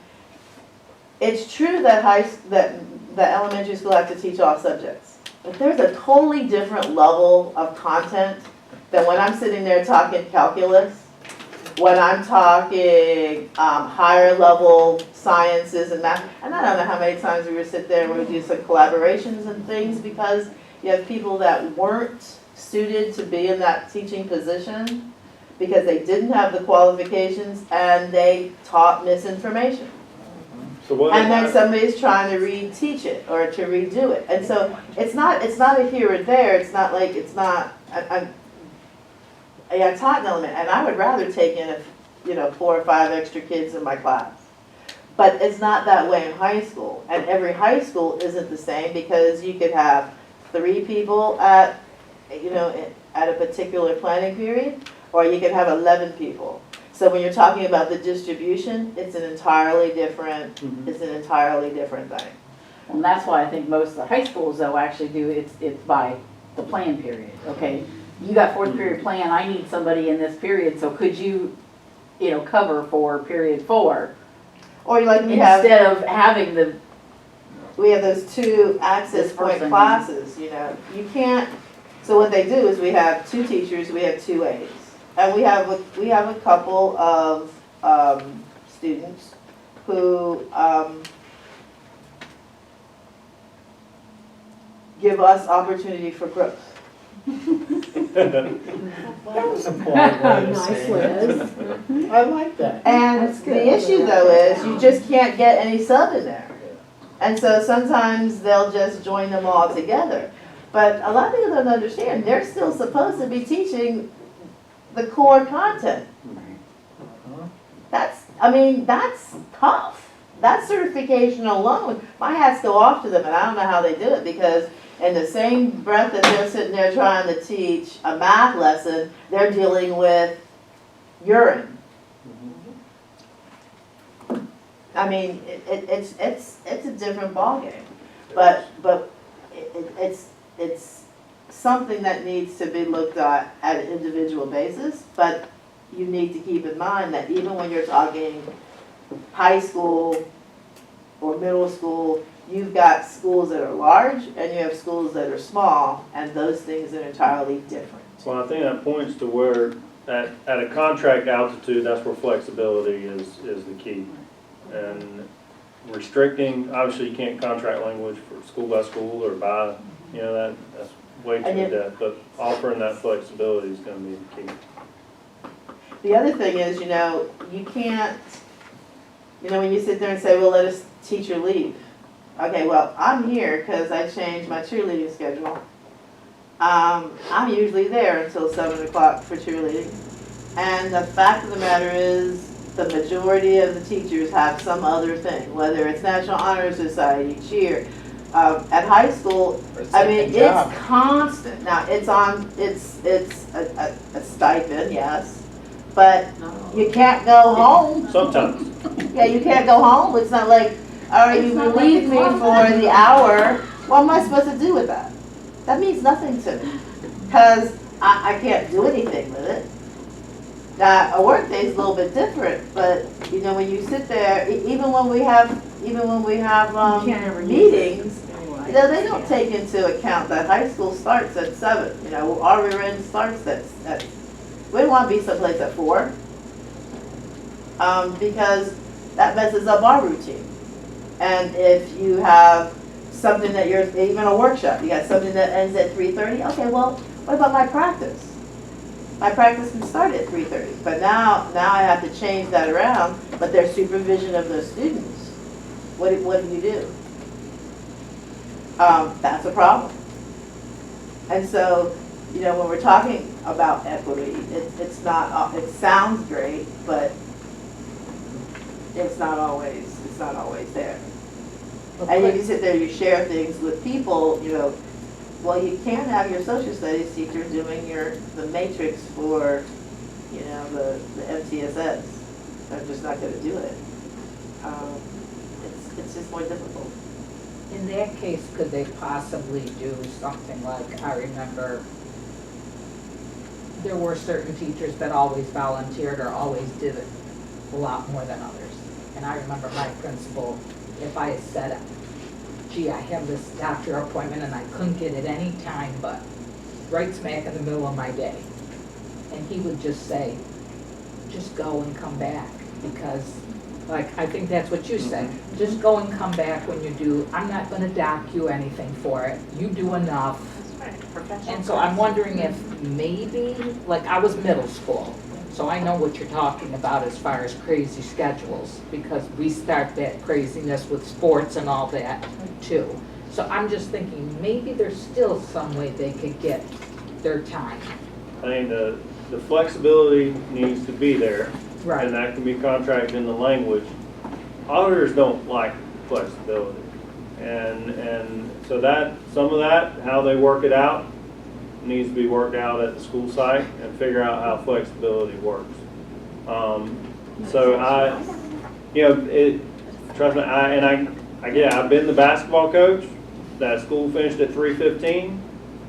it's true that that elementary school have to teach all subjects. But there's a totally different level of content than when I'm sitting there talking calculus, when I'm talking higher level sciences and math. And I don't know how many times we would sit there and we would do some collaborations and things because you have people that weren't suited to be in that teaching position because they didn't have the qualifications and they taught misinformation. So what And then somebody's trying to reteach it or to redo it. And so it's not a here or there. It's not like I taught an element, and I would rather take in 4 or 5 extra kids in my class. But it's not that way in high school, and every high school isn't the same because you could have 3 people at a particular planning period, or you could have 11 people. So when you're talking about the distribution, it's an entirely different thing. And that's why I think most of the high schools though actually do it's by the plan period, okay? You got 4th period plan, I need somebody in this period, so could you cover for period 4? Or like Instead of having we have those 2 access point classes, you can't, so what they do is we have 2 teachers, we have 2 aides. And we have a couple of students who give us opportunity for growth. That was a polite way of Nice, saying Liz. it. I like that. And That's good. the issue though is you just can't get any sub in there. And so sometimes they'll just join them all together. But a lot of people don't understand, they're still supposed to be teaching the core content. That's tough. That certification alone, my hats go off to them, and I don't know how they do it because in the same breath that they're sitting there trying to teach a math lesson, they're dealing with urine I mean, it's a different ballgame. But it's something that needs to be looked at an individual basis, but you need to keep in mind that even when you're talking high school or middle school, you've got schools that are large and you have schools that are small, and those things are entirely different. Well, I think that points to where, at a contract altitude, that's where flexibility is the key. And restricting, obviously you can't contract language for school by school or by, that's way too in-depth, but offering that flexibility is gonna be the key. The other thing is, you can't, when you sit there and say, well, let a teacher leave. Okay, well, I'm here because I changed my cheerleading schedule. I'm usually there until 7 o'clock for cheerleading. And the fact of the matter is, the majority of the teachers have some other thing, whether it's National Honor Society, cheer. At high school, I mean, it's constant. Now, it's a stipend, yes, but you can't go home. Sometimes. Yeah, you can't go home. It's not like, all right, you relieve me for the hour. What am I supposed to do with that? That means nothing to me, because I can't do anything with it. Now, a work day is a little bit different, but when you sit there, even when we have meetings, they don't take into account that high school starts at 7. Our rear end starts at we don't want to be someplace at 4, because that messes up our routine. And if you have something that even a workshop, you got something that ends at 3:30, okay, well, what about my practice? My practice can start at 3:30, but now I have to change that around, but there's supervision of those students. What do you do? That's a problem. And so, when we're talking about equity, it's not, it sounds great, but it's not always there. And you can sit there, you share things with people, well, you can't have your social studies teacher doing the matrix for, the MTSS. They're just not gonna do it. It's just more difficult. In that case, could they possibly do something like, I remember there were certain teachers that always volunteered or always did it a lot more than others. And I remember my principal, if I had said, gee, I have this doctor appointment and I couldn't get it any time but right smack in the middle of my day. And he would just say, just go and come back, because I think that's what you said. Just go and come back when you do. I'm not gonna dock you anything for it. You do enough. And so I'm wondering if maybe, I was middle school, so I know what you're talking about as far as crazy schedules, because we start that craziness with sports and all that too. So I'm just thinking, maybe there's still some way they could get their time. I think the flexibility needs to be there. Right. And that can be contracted in the language. Auditors don't like flexibility. And so some of that, how they work it out, needs to be worked out at the school site and figure out how flexibility works. So trust me, I've been the basketball coach. That school finished at 3:15,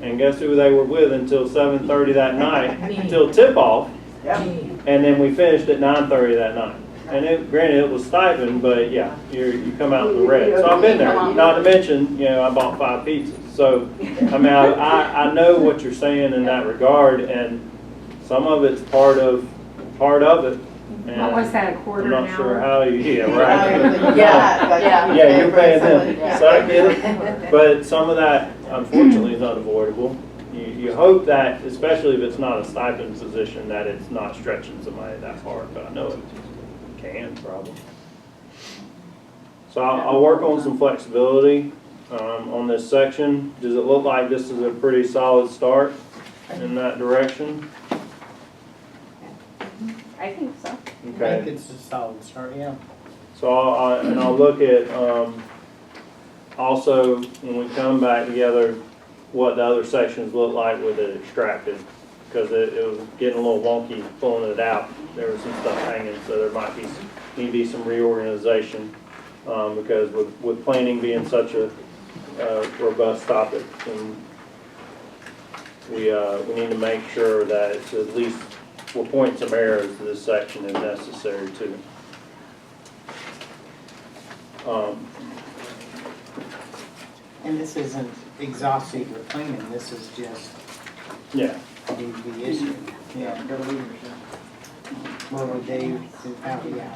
and guess who they were with until 7:30 that night, until tip-off. Yep. And then we finished at 9:30 that night. And granted, it was stipend, but yeah, you come out in the red. So I've been there. Not to mention, I bought 5 pizzas. So, I mean, I know what you're saying in that regard, and some of it's part of it. And What was that, a quarter I'm an not sure hour? how right. Yeah, You're paying them. So I get it. But some of that, unfortunately, is unavoidable. You hope that, especially if it's not a stipend position, that it's not stretching somebody that hard, but I know it can probably. So I'll work on some flexibility on this section. Does it look like this is a pretty solid start in that direction? I think so. I Okay. think it's a solid start, yeah. So I'll look at also when we come back together what the other sections look like with it extracted, because it was getting a little wonky pulling it out. There was some stuff hanging, so there might be need to be some reorganization, because with planning being such a robust topic, and we need to make sure that it's at least, we'll point some arrows to this section if necessary too. And this isn't exhaustive or cleaning, this is just Yeah. the issue. Yeah. Where would they, how, yeah.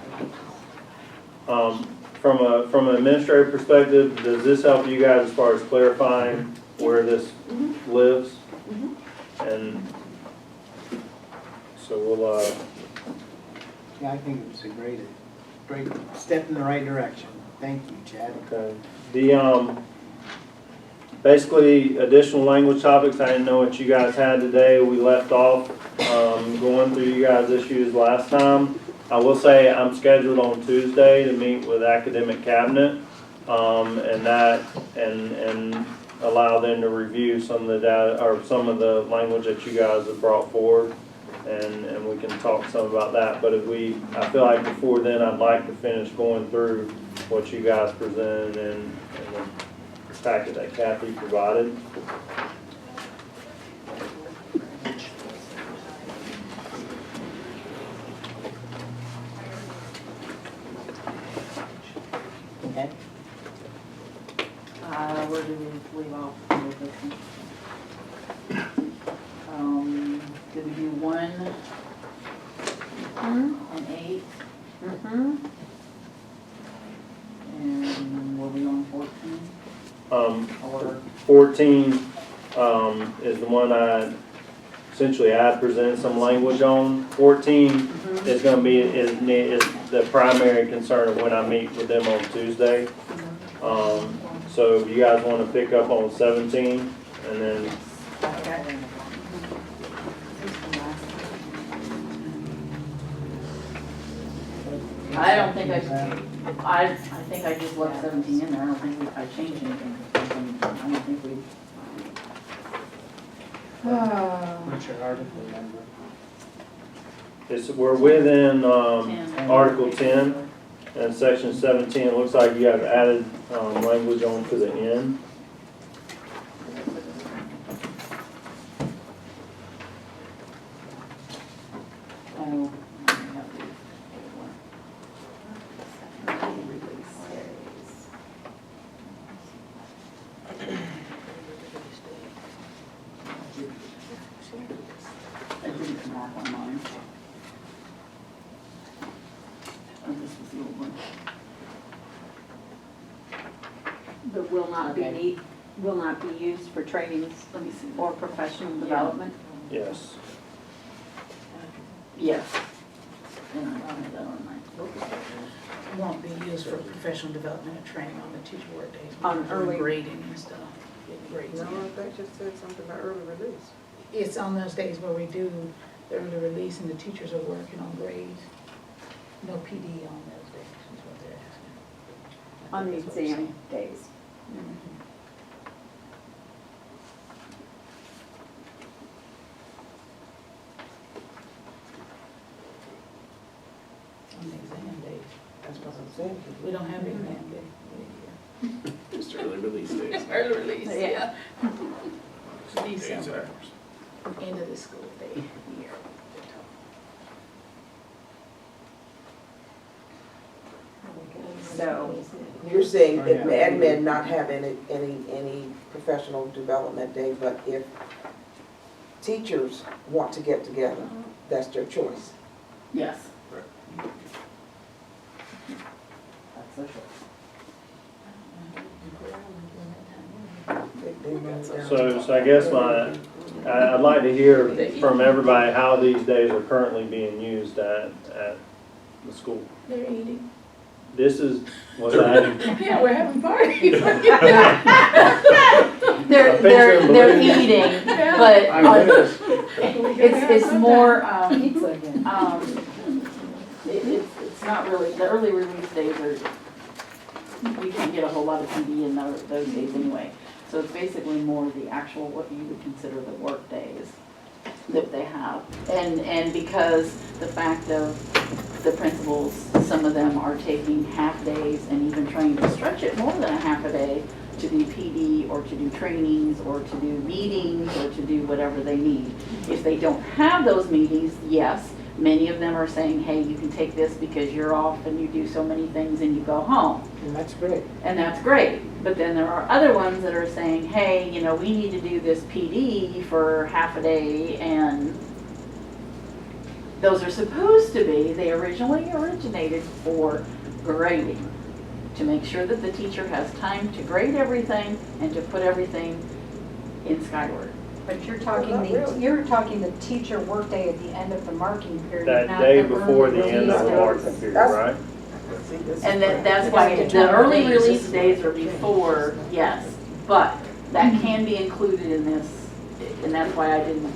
From an administrative perspective, does this help you guys as far as clarifying where this lives? And so we'll, Yeah, I think it was a great step in the right direction. Thank you, Chad. okay. The, basically additional language topics, I didn't know what you guys had today. We left off, going through you guys' issues last time. I will say I'm scheduled on Tuesday to meet with academic cabinet, and allow them to review some of the data, or some of the language that you guys have brought forward, and we can talk some about that. But I feel like before then, I'd like to finish going through what you guys presented and the packet that Kathy provided. Okay. Where did we leave off with this one? Did we do 1 and 8? And were we on 14? Or 14 is the one I presented some language on. 14 is going to be is the primary concern of when I meet with them on Tuesday. So if you guys want to pick up on 17, and then I don't think I think I just left 17 in there. I don't think I changed anything. I don't think we. What's your article number? we're within 10. Article 10 and Section 17. It looks like you have added language on to the end. Oh, I didn't come off on mine. Oh, this was the old one. But will not be used for trainings Let me see. or professional development? Yes. Yes. And I don't have that on mine. Won't be used for professional development and training on the teacher work days. On We're early- grading and stuff. Getting grades in. That just said something about early release. It's on those days where we do the early release and the teachers are working on grades. No PD on those days is what they're asking. On the That's what they're exam saying. days? On the exam days. That's what I'm saying. We don't have exam day. Just early release days. Early release, Yeah. December, end of the school day year. So, You're saying Oh, if yeah. admin not have any professional development day, but if teachers want to get together, that's their choice. Yes. That's their choice. They run it down. So I guess I'd like to hear from everybody how these days are currently being used at the school. They're eating. This is what I. Yeah, we're having parties. They're eating, but it's more, it's not really, the early release days are, you can't get a whole lot of PD in those days anyway. So it's basically more the actual, what you would consider the work days that they have. And because the fact of the principals, some of them are taking half days and even trying to stretch it more than a half a day to do PD or to do trainings or to do meetings or to do whatever they need. If they don't have those meetings, yes, many of them are saying, hey, you can take this because you're off and you do so many things and you go home. And that's great. And that's great. But then there are other ones that are saying, hey, you know, we need to do this PD for half a day, and those are supposed to be, they originally originated for grading, to make sure that the teacher has time to grade everything and to put everything in Skyward. But you're talking the teacher workday at the end of the marking period, That not day the before early the end of the release marking days. period, That's- right? See, this is And where- that's why the early release days are before, yes, but that can be included in this, and that's why I didn't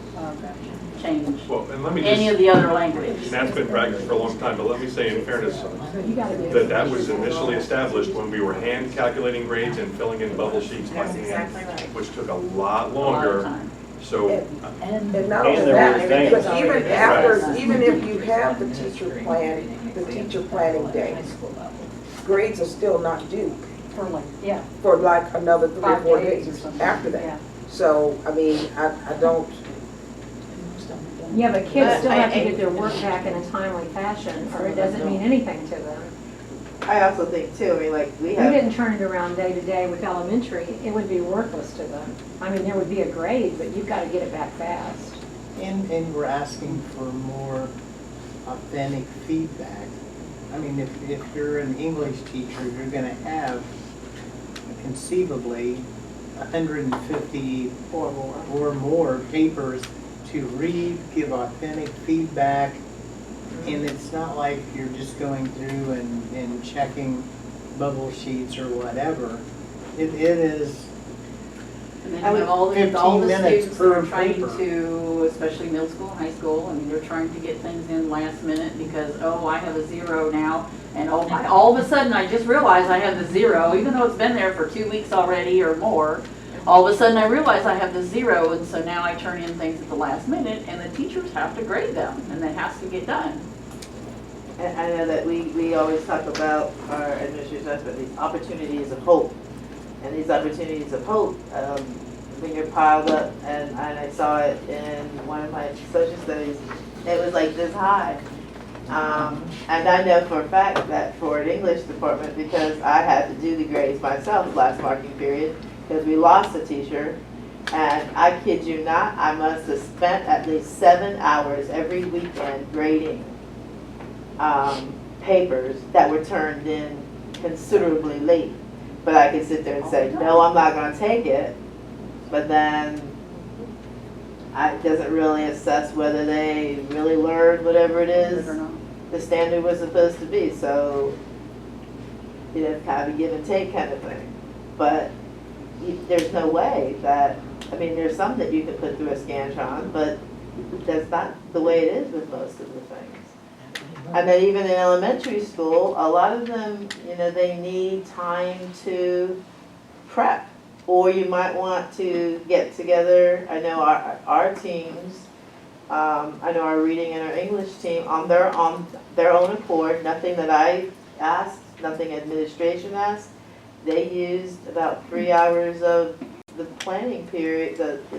change Well, and let me any of just, the other language. and that's been practiced for a long time, but let me say in fairness, You gotta be. that was initially established when we were hand calculating grades and filling in bubble sheets by That's hand, exactly right. which took a lot A lot of longer. time. So, And not And only there was that, things. but even after, even if you have the teacher planning day, grades are still not due For like, yeah, for like another 3 or 5 4 days or days something. after Yeah. that. So, I mean, I don't, Yeah, but kids But still have to I- get their work back in a timely fashion, or it doesn't mean anything to them. I also think too, I mean, like, we If we have, didn't turn it around day to day with elementary, it would be worthless to them. I mean, there would be a grade, but you've got to get it back fast. And we're asking for more authentic feedback. I mean, if you're an English teacher, you're gonna have conceivably 150 or more papers to read, give authentic feedback. And it's not like you're just going through and checking bubble sheets or whatever. It is, And then you have all the 15 minutes students that are per trying paper. to, especially middle school, high school, I mean, they're trying to get things in last minute because, oh, I have a 0 now. And oh, all of a sudden, I just realized I have the 0, even though it's been there for 2 weeks already or more. All of a sudden, I realize I have the 0, and so now I turn in things at the last minute, and the teachers have to grade them, and that has to get done. and I know that we always talk about our administration, but these opportunities of hope. And these opportunities of hope, when you're piled up, and I saw it in one of my social studies, it was like this high. And I know for a fact that for an English department, because I had to do the grades myself last marking period, because we lost a teacher, and I kid you not, I must have spent at least 7 hours every weekend grading papers that were turned in considerably late. But I could sit there and say, no, I'm not gonna take it, but then it doesn't really assess whether they really learned whatever it is the standard was supposed to be, so it's kind of a give and take kind of thing. But there's no way that, I mean, there's some that you can put through a Scantron, but that's not the way it is with most of the things. And then even in elementary school, a lot of them, they need time to prep. Or you might want to get together, I know our teams, I know our reading and our English team, on their own accord, nothing that I asked, nothing administration asked. They used about 3 hours of the planning period,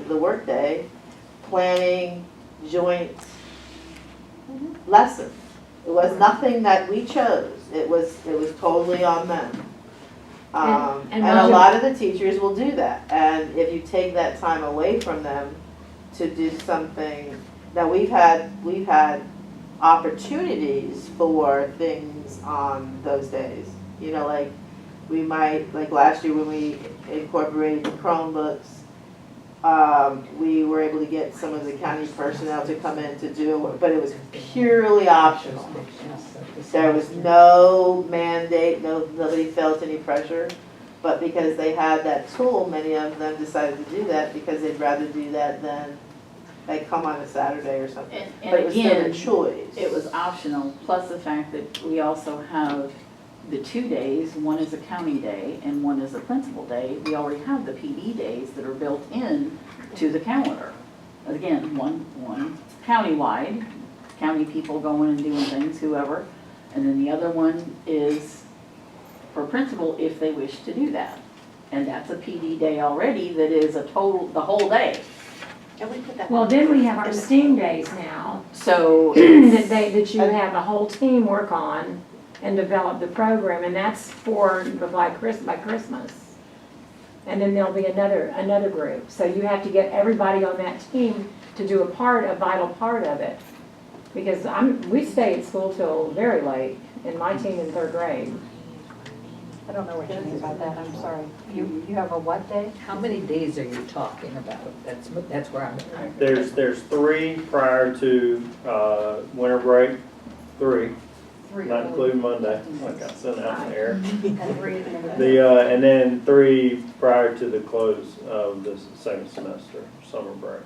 the workday, planning joint lessons. It was nothing that we chose. It was totally on them. And a lot of the teachers will do that. And if you take that time away from them to do something, now we've had opportunities for things on those days. Like we might, like last year when we incorporated the Chromebooks, we were able to get some of the county personnel to come in to do it, but it was purely optional. There was no mandate, nobody felt any pressure, but because they had that tool, many of them decided to do that because they'd rather do that than like come on a Saturday or something. And But it was still a again, choice. it was optional, plus the fact that we also have the 2 days, one is a county day and one is a principal day. We already have the PD days that are built in to the calendar. Again, one countywide, county people going and doing things, whoever. And then the other one is for principal if they wish to do that. And that's a PD day already that is the whole day. And we put that. Well, then we have our STEAM days now, So that you have a whole team work on and develop the program, and that's by Christmas. And then there'll be another group. So you have to get everybody on that team to do a vital part of it. Because we stay at school till very late, in my team in 3rd grade. I don't know what you mean by that, I'm sorry. You have a what day? How many days are you talking about? That's where I'm. There's 3 prior to winter break, 3, not including Monday, like I sent out in the air. And then 3 prior to the close of the 2nd semester, summer break.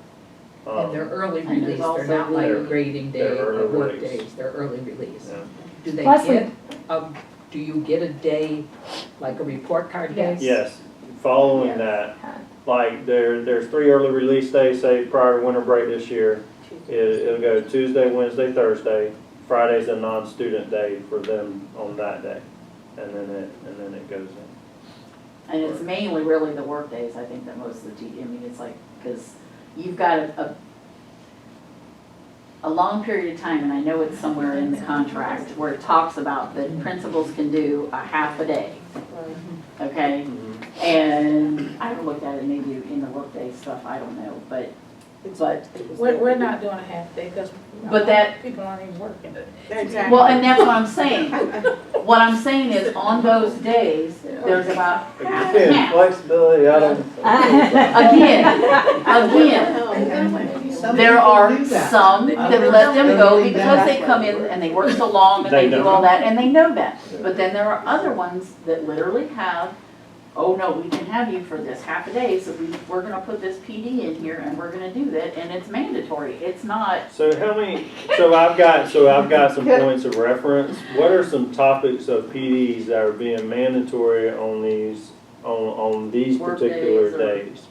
And they're early and there's release, they're not also like the- grading day they're or early work release. days, they're early release. Yeah. Do they Plus get, do you get a day, like a report card day? Yes, following that, like there's 3 early release days, say prior to winter break this year. It'll go Tuesday, Wednesday, Thursday. Friday's a non-student day for them on that day, and then it goes in. And it's mainly really the work days, I think, that most of the I mean, it's like, because you've got a long period of time, and I know it's somewhere in the contract, where it talks about that principals can do a half a day, okay? And I haven't looked at it, maybe in the workday stuff, I don't know, but We're not doing a half day, because people aren't even working. Exactly. well, and that's what I'm saying. What I'm saying is, on those days, there's about half and half. Flexibility, I don't. Again, there are some that let them go because they come in and they work so long and they do all that, and they know that. But then there are other ones that literally have, oh no, we can have you for this half a day, so we're gonna put this PD in here and we're gonna do that, and it's mandatory. It's not, So I've got some points of reference. What are some topics of PDs that are being mandatory on these Work particular days or- days?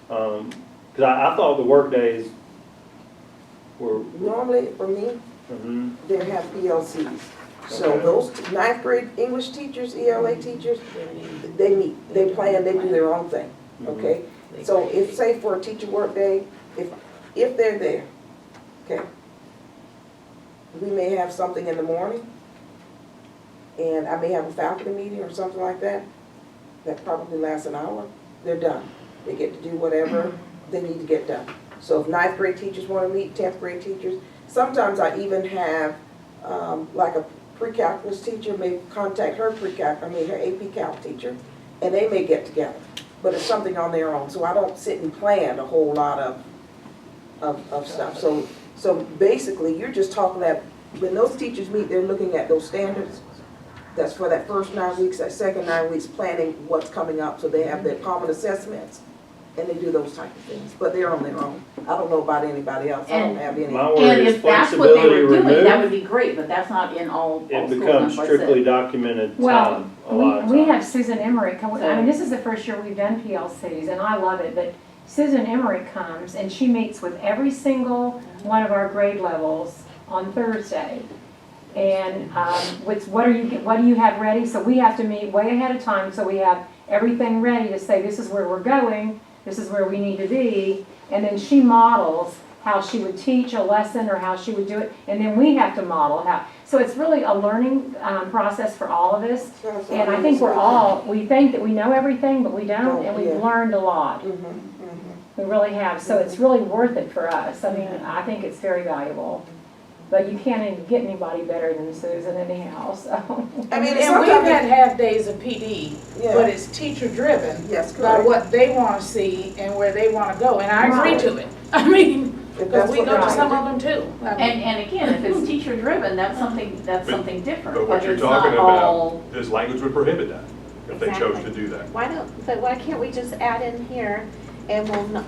Because I thought the work days were. Normally, for me, Mhm. they have ELCs. So Okay. those 9th grade English teachers, ELA teachers, they meet, they plan, they do their own thing, okay? So if, say for a teacher work day, if they're there, okay? We may have something in the morning, and I may have a faculty meeting or something like that, that probably lasts an hour, they're done. They get to do whatever they need to get done. So if 9th grade teachers want to meet, 10th grade teachers, sometimes I even have, like a pre-calculus teacher may contact her her AP Calc teacher, and they may get together. But it's something on their own, so I don't sit and plan a whole lot of stuff. So basically, you're just talking that when those teachers meet, they're looking at those standards. That's for that first 9 weeks, that second 9 weeks, planning what's coming up, so they have their common assessments, and they do those type of things, but they're on their own. I don't know about anybody else, I don't have any. My word and is if that's what they flexibility were doing, that would removed. be great, but that's not in all It schools, becomes that's what I said. strictly documented Well, time a lot of we times. have Susan Emmerich, I mean, this is the first year we've done PLCs, and I love it, but Susan Emmerich comes and she meets with every single one of our grade levels on Thursday. And what do you have ready? So we have to meet way ahead of time, so we have everything ready to say, this is where we're going, this is where we need to be, and then she models how she would teach a lesson or how she would do it, and then we have to model how. So it's really a learning process for all of us, and I think we think that we know everything, but we don't, and we've learned a lot. We really have, so it's really worth it for us. I mean, I think it's very valuable. But you can't even get anybody better than Susan anyhow, so. I mean, And we've had half days of PD, Yeah. but it's teacher driven Yes, by correct. what they want to see and where they want to go, and I agree Right. to it. I mean, If because that's we what go to they're some of them too. I mean, And again, if it's teacher driven, that's something different, But what but you're it's talking not all. about, this language would prohibit that, if they chose to do that. Why can't we just add in here, and will not,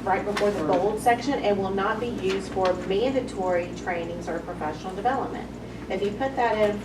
right before the bold section, and will not be used for mandatory trainings or professional development? If you put that in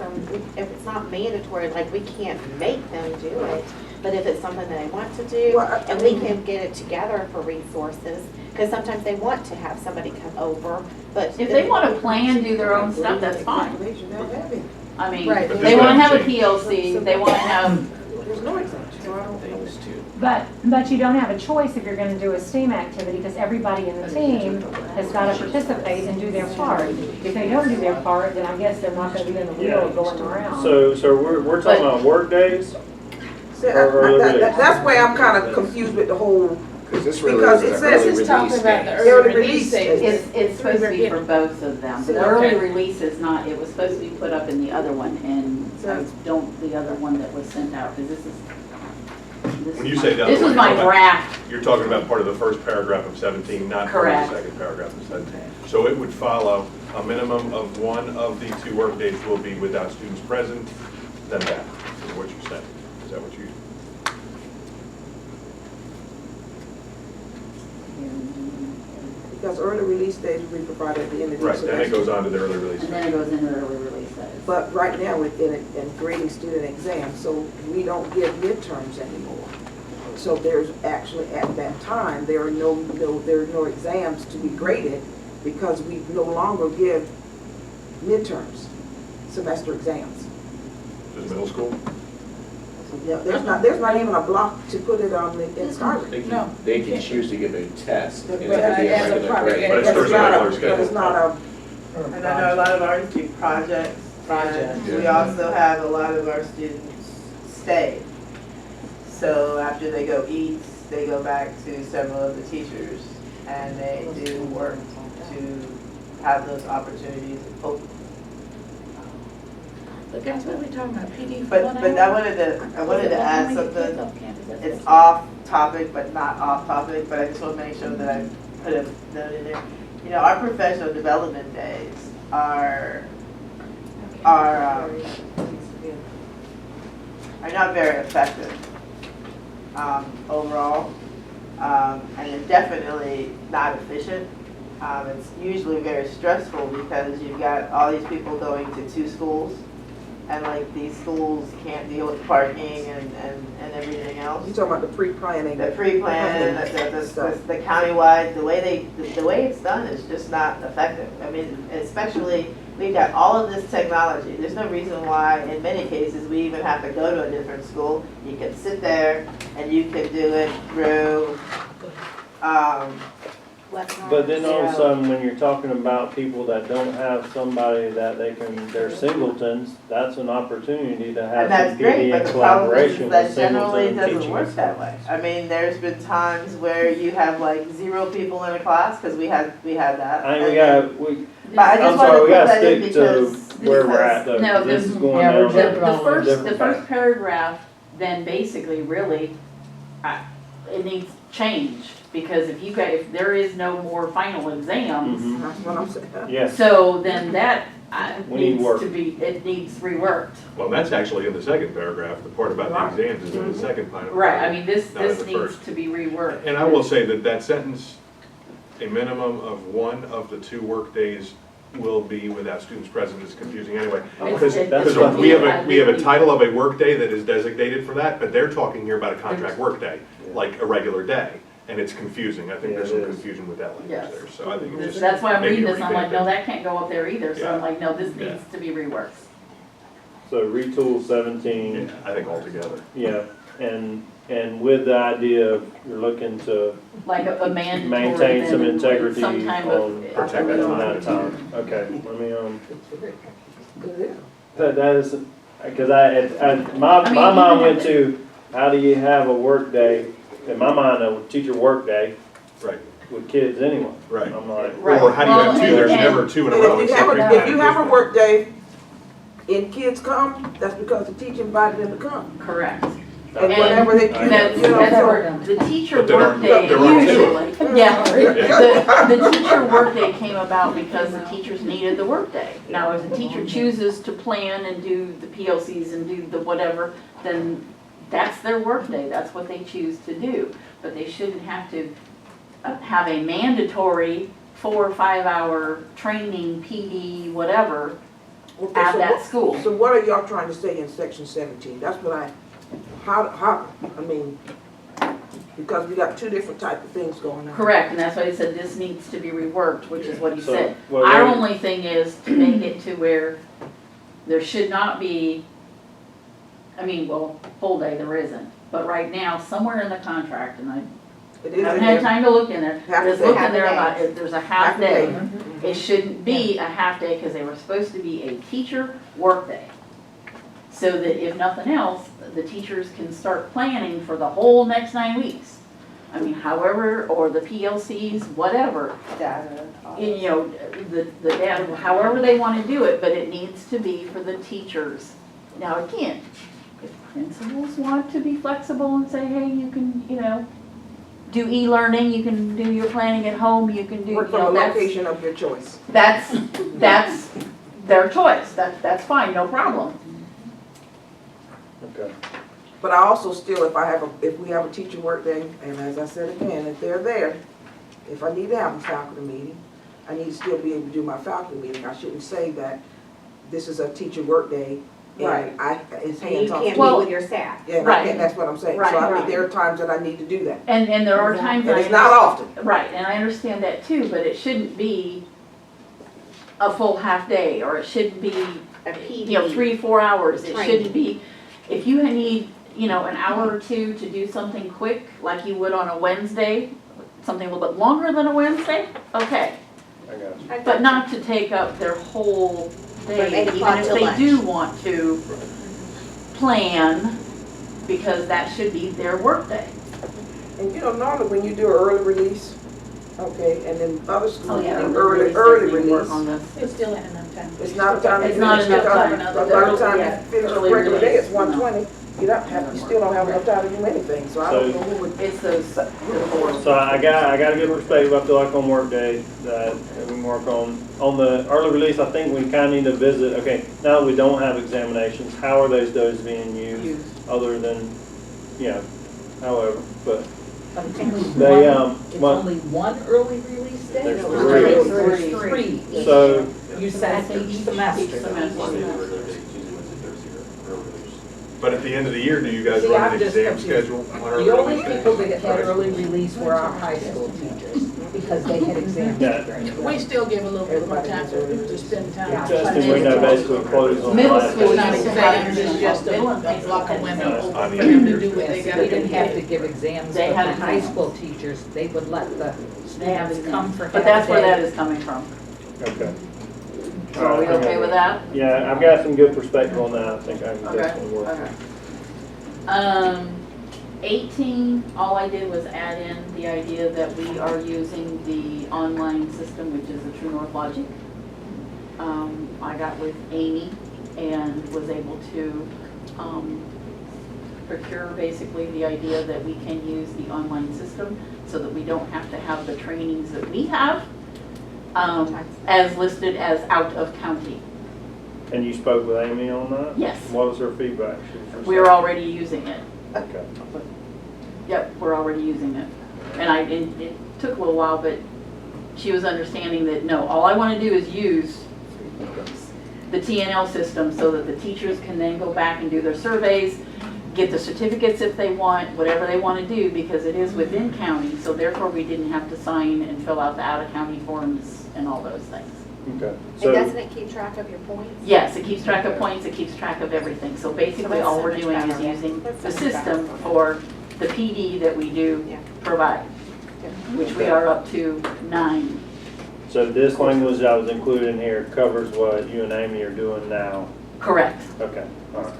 if it's not mandatory, like we can't make them do it, But if it's something that they want to do, Well, I and we mean- can get it together for resources, because sometimes they want to have somebody come over, but. If they want to plan, do their own stuff, that's fine. They should not have it. I mean, Right. But they this want to would have a change. PLC, they want to have, There's no exemption, so I don't know. But you don't have a choice if you're gonna do a STEAM activity, because everybody in the team has gotta participate and do their part. If they don't do their part, then I guess they're not gonna be in the wheel going around. So we're talking about work days? See, that's why I'm kind of confused with the whole, Because this really Because is it an says early it's release date. early release date. it's supposed to be for both of them. The early release is not, it was supposed to be put up in the other one, and I don't, the other one that was sent out, because this is. When you say the other This was one, my you're talking about- draft. You're talking about part of the first paragraph of 17, not part of Correct. the second paragraph of 17. So it would follow a minimum of one of the 2 workdays will be without students present, then that is what you're saying. Is that what you? Because early release days will be provided at the end of the Right, semester. then it goes on to the early release. And then it goes into the early release days. But right now, in grading student exams, so we don't give midterms anymore. So there's actually, at that time, there are no exams to be graded because we no longer give midterms, semester exams. Is middle school? Yeah, there's not even a block to put it on in Scarlet. They can choose to give a test, and it But could be a as a regular private- grade. But it's But first not regular a- schedule. but it's not a, And I know a lot of ours do projects. Projects. And we also have a lot of our students stay. So after they go eat, they go back to several of the teachers and they do work to have those opportunities open. But guys, what are we talking about, PD But I wanted to add something. It's off topic, but not off topic, but I just want to make sure that I put a note in there. You know, our professional development days are not very effective overall, and they're definitely not efficient. It's usually very stressful because you've got all these people going to 2 schools, and like these schools can't deal with parking and everything else. you talking about the pre-planning. The pre-plan, the countywide, the way it's done is just not effective. I mean, especially, we've got all of this technology. There's no reason why, in many cases, we even have to go to a different school. You can sit there and you can do it through, But then all of a sudden, when you're talking about people that don't have somebody that they're singletons, that's an opportunity to have and that's some great, PD but and the problem collaboration is that with generally singleton doesn't teaching. work that way. I mean, there's been times where you have like 0 people in a class, because we had that. I mean, But I I'm just wanted sorry, to we put gotta that in stick to where we're at though. No, This is going yeah, we're down jumping a on The different first path. paragraph, then basically really, it needs changed, because if there is no more final exams, Mhm. That's what I'm saying. Yes, so then that We need needs work. to be, it needs reworked. Well, that's actually in the second paragraph. The part about the exams is in the second paragraph. Right, I mean, this Not in the needs first. to be reworked. And I will say that sentence, a minimum of one of the 2 workdays will be without students present, is confusing anyway. Because that's because we have a I- title of a workday that is designated for that, but they're talking here about a contract workday, like a regular day. And it's confusing. I think there's some Yeah, it is. confusion with that language Yes. there. So I think it's just. That's why I'm maybe reading this, I'm like, revamp no, it. that can't go up there either, so I'm Yeah. like, no, this Yeah. needs to be reworked. so retool 17. Yeah, I think altogether. Yeah, and with the idea of you're looking to Like a mandatory. maintain some then integrity some kind of- on Protect that on time. that time. Okay, let me, Good. that is, because my mind went to, how do you have a work day? In my mind, a teacher work day Right, with kids anyway. right. I'm like, Right. Or how do you have Well, 2? There's and- never 2 in a And row. if except if you have a pre-plan. work day and kids come, that's because the teacher invited them to come. Correct. And And whatever they, That's, you know, that's so. where the teacher But there aren't- workday there aren't two. usually, yeah. The teacher workday came about because the teachers needed the workday. Now, if the teacher chooses to plan and do the PLCs and do the whatever, then that's their workday, that's what they choose to do. But they shouldn't have to have a mandatory 4 or 5 hour training, PD, whatever, Okay, at so that what- school. So what are y'all trying to say in section 17? That's what I mean, because we got two different type of things going on. Correct, and that's why I said this needs to be reworked, which is what he So, said. well, Our there- only thing is to make it to where there should not be, I mean, well, full day there isn't. But right now, somewhere in the contract, and I It is haven't in had there. time to look in there, Half but it's a day. looking Half a there day. about, if there's a half Half a day. day. It shouldn't be a half day because they were supposed to be a teacher work day. So that if nothing else, the teachers can start planning for the whole next 9 weeks. I mean, however, or the PLCs, whatever, you know, the data, however they want to do it, but it needs to be for the teachers. Now, again, if principals want to be flexible and say, hey, you can, you know, do e-learning, you can do your planning at home, you can do, you Work from know, a that's, location of your choice. that's their choice. That's fine, no problem. Okay. But I also still, if we have a teacher work day, and as I said again, if they're there, if I need to have a faculty meeting, I need to still be able to do my faculty meeting. I shouldn't say that this is a teacher work day Right. and it's And you hands off. can't Well, meet with your staff. Yeah, and I Right. can't, that's what I'm saying. Right, So I mean, right. there are times that I need to do that. And there are times And I it's not often. Right, and I understand that too, but it shouldn't be a full half day, or it shouldn't be, A PD. you know, 3-4 hours. It Training. shouldn't be, if you need, you know, an hour or two to do something quick, like you would on a Wednesday, something a little bit longer than a Wednesday, okay. I got you. But not to take up their whole From day, 8 even o'clock if till they lunch. do want to plan, because that should be their workday. And you know, normally when you do an early release, okay, and then other Oh, schools yeah, do early early release, release. work on this. It's still ain't enough time. It's not a time to It's finish. not enough time. By the time Yeah, you finish the early regular day, release, it's 1:20. You don't have, you still don't have enough time to do anything, so I don't know who would. It's those, the four. So I got a good perspective, I feel like on work day, that we can work on. On the early release, I think we kind of need to visit, okay, now that we don't have examinations, how are those days being used? Other than, you know, however, but they, It's well, only one early release day? There's Or three. Three. so, You said each semester. Each semester. Monday, regular day, Tuesday, Wednesday, Thursday, or early release. But at the end of the year, do you guys See, run I'm an just exam confused. schedule on early The only release day? people that had early release were our high school teachers, because they had exams. yeah, We still give a little bit more time to spend time. testing window basically closes on Middle Friday. school, It's not Middle exams, school. it's just a Middle and block of window On for the them to year. do what they Yes, gotta we do. didn't have to give exams, They but had the high exams. school teachers, they would let the They have students come for half a day. But that's where that is coming from. Okay. So are we okay with that? Yeah, I've got some good perspective on that, I think I can Okay, definitely work. okay. 18, all I did was add in the idea that we are using the online system, which is the True North Logic. I got with Amy and was able to procure basically the idea that we can use the online system so that we don't have to have the trainings that we have as listed as out of county. And you spoke with Amy on that? Yes. What was her feedback? She was We're already using it. Okay. Yep, we're already using it. And it took a little while, but she was understanding that, no, all I want to do is use the TNL system so that the teachers can then go back and do their surveys, get the certificates if they want, whatever they want to do, because it is within county, so therefore we didn't have to sign and fill out the out-of-county forms and all those things. Okay. And So, doesn't it keep track of your points? Yes, it keeps track of points, it keeps track of everything. So basically, all we're doing is using the system for the PD that we do Yeah. provide, which we are up to 9. so this language that was included in here covers what you and Amy are doing now? Correct, Okay, all right.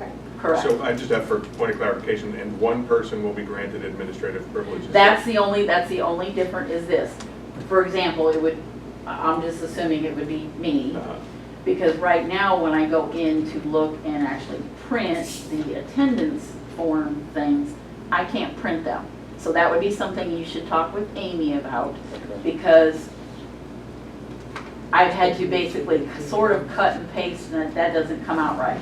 correct. So I just have for point of clarification, and one person will be granted administrative privileges. That's the only difference is this. For example, I'm just assuming it would be me, because right now when I go in to look and actually print the attendance form things, I can't print them. So that would be something you should talk with Amy about, because I've had to basically sort of cut and paste, and that doesn't come out right.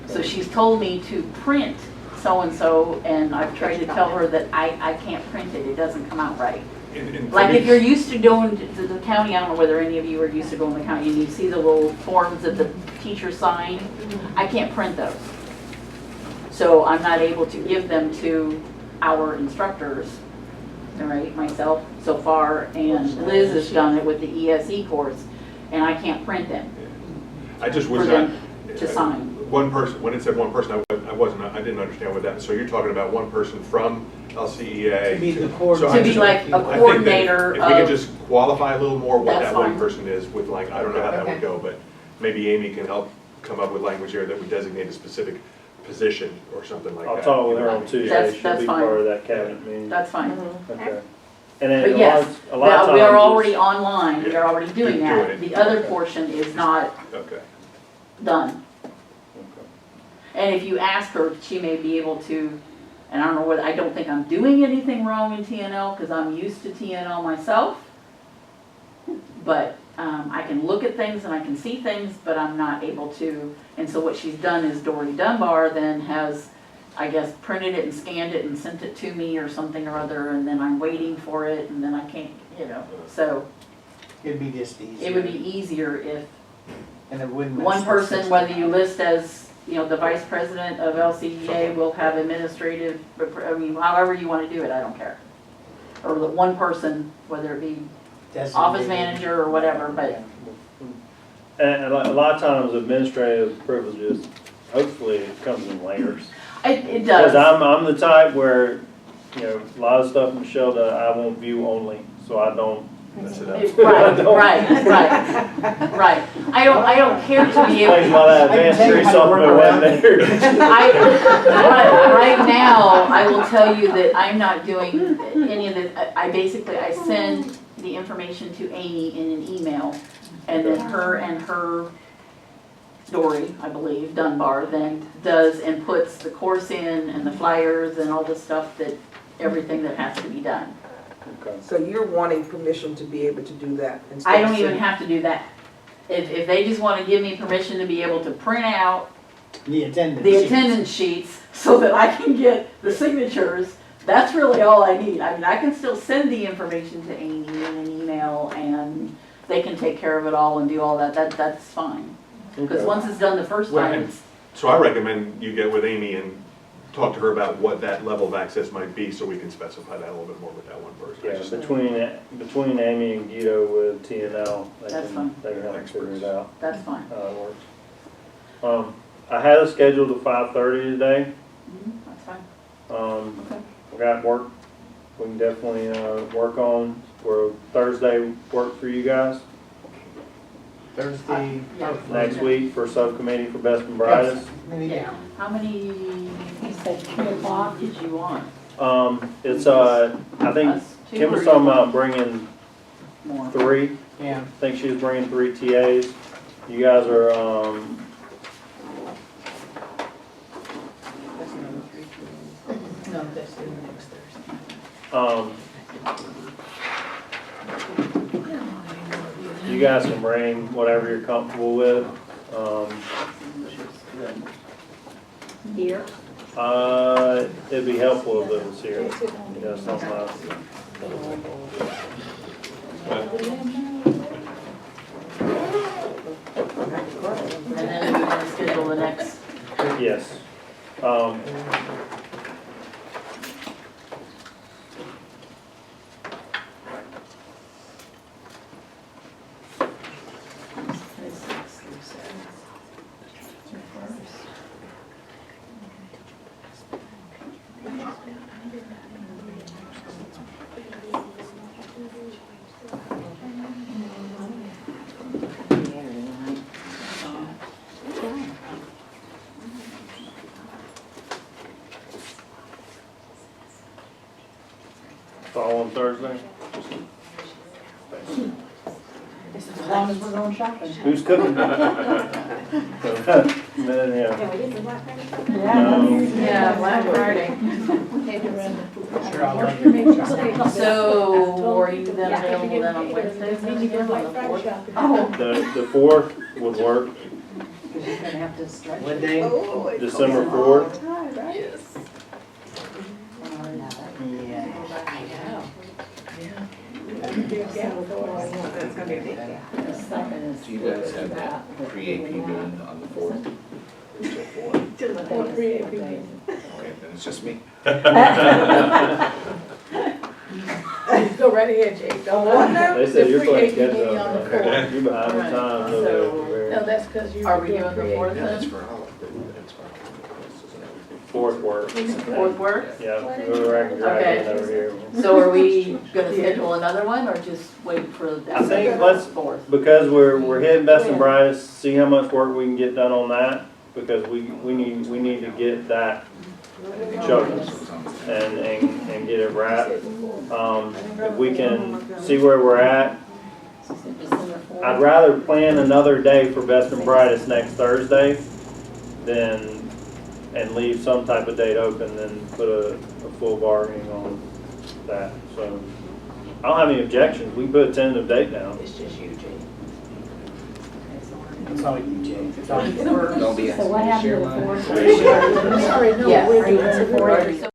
So she's told me to print so-and-so, and I've tried to tell her that I can't print it, it doesn't come out right. Like if you're used to doing to the county, I don't know whether any of you are used to going to the county, and you see the little forms that the teachers sign, I can't print those. So I'm not able to give them to our instructors, all right, myself so far, and Liz has done it with the ESE course, and I can't print them I just for was not. them to sign. One person, when it said one person, I didn't understand what that, so you're talking about one person from LCEA. To be the So coordinator. I To be just- like a I think that coordinator If we could of- just qualify a little more what That's that one fine. person is with like, I don't know how that would Okay. go, but maybe Amy can help come up with language here that would designate a specific position or something like that. I'll talk with her on Tuesday, That's- she'll that's be fine. part of that cabinet meeting. That's fine. Okay. And then But a lot, yes, a lot of times. we are already it's- online, we are already doing Doing that. it. The other portion is not Okay. done. Okay. And if you ask her, she may be able to, and I don't know whether, I don't think I'm doing anything wrong in TNL because I'm used to TNL myself. But I can look at things and I can see things, but I'm not able to. And so what she's done is Dory Dunbar then has, I guess, printed it and scanned it and sent it to me or something or other, and then I'm waiting for it, and then I can't, so It'd be just easier. it would be easier if And it wouldn't. mess one the person, system whether you up. list as, the vice president of LCEA will have administrative, however you want to do it, I don't care. Or the one person, whether it be office Designated. manager or whatever, but And a lot of times administrative privileges, hopefully it comes in layers. it Because does. I'm the type where, a lot of stuff Michelle does, I won't view only, so I don't mess it up. Right. I don't care to be able. Explains why that advanced degree supplement wasn't there. Right now, I will tell you that I'm not doing any of this. I send the information to Amy in an email, and then her Dory, I believe, Dunbar, then does and puts the course in and the flyers and all the stuff everything that has to be done. Okay. So you're wanting permission to be able to do that? instead I of don't even saying- have to do that. If they just want to give me permission to be able to print out The attendance. the sheet. attendance sheets so that I can get the signatures, that's really all I need. I mean, I can still send the information to Amy in an email and they can take care of it all and do all that. That's fine. Because Okay. once it's done the first time, it's, So I recommend you get with Amy and talk to her about what that level of access might be so we can specify that a little bit more with that one person. I Yeah, just- between Amy and Guido with TNL, That's fine. they can help figure it out, that's fine. how it works. I had it scheduled at 5:30 today. That's fine. Okay. We got work, we can definitely, work on, where Thursday work for you guys Thursday. Yeah. next week for subcommittee for best and brightest. Yeah. How many He said 2:00. did you want? It's, I think Us two Kim was or talking about bringing more? 3. Yeah. I think she was bringing 3 TAs. You guys are, No, that's the next Thursday. you guys can bring whatever you're comfortable with. Here. It'd be helpful if it was here. Something else. And then we're gonna schedule the next. Yes. Fall on Thursday? As long as we're going shopping. Who's cooking? Yeah. Yeah, Black Friday. Sure, I'll let you know. So, are you then available then on Wednesday, then again, on the 4th? Oh, The 4th would work, You're gonna have to stretch. What day? December 4th. Yeah. That's gonna be a big day. The second is. Do you guys have that pre-AP meeting on the 4th? Until 4? What day is- it's just me. Go right ahead, Jake. Don't want no. They said you're playing pre-AP catch meeting on the up. fourth. You're behind the times over there. No, that's because you're Are we doing doing the pre-AP. fourth Yeah, that's then? for holiday. That's for holiday. Fourth work. Fourth work? Yeah, we're racking Okay. over here. So are we gonna schedule another one or just wait for the? I think let's- Fourth. Because we're hitting best and brightest, see how much work we can get done on that, because we need to get that chugging and get it wrapped. If we can see where we're at, I'd rather plan another day for best and brightest next Thursday and leave some type of date open than put a full bargaining on that. So I don't have any objections. We can put a tentative date down. It's just you, Jake. It's all you, Jake. It's all you. Don't be So what asking me to happened share to the mine. fourth? Sorry, no, Yeah. we're Are doing you- it. we're already-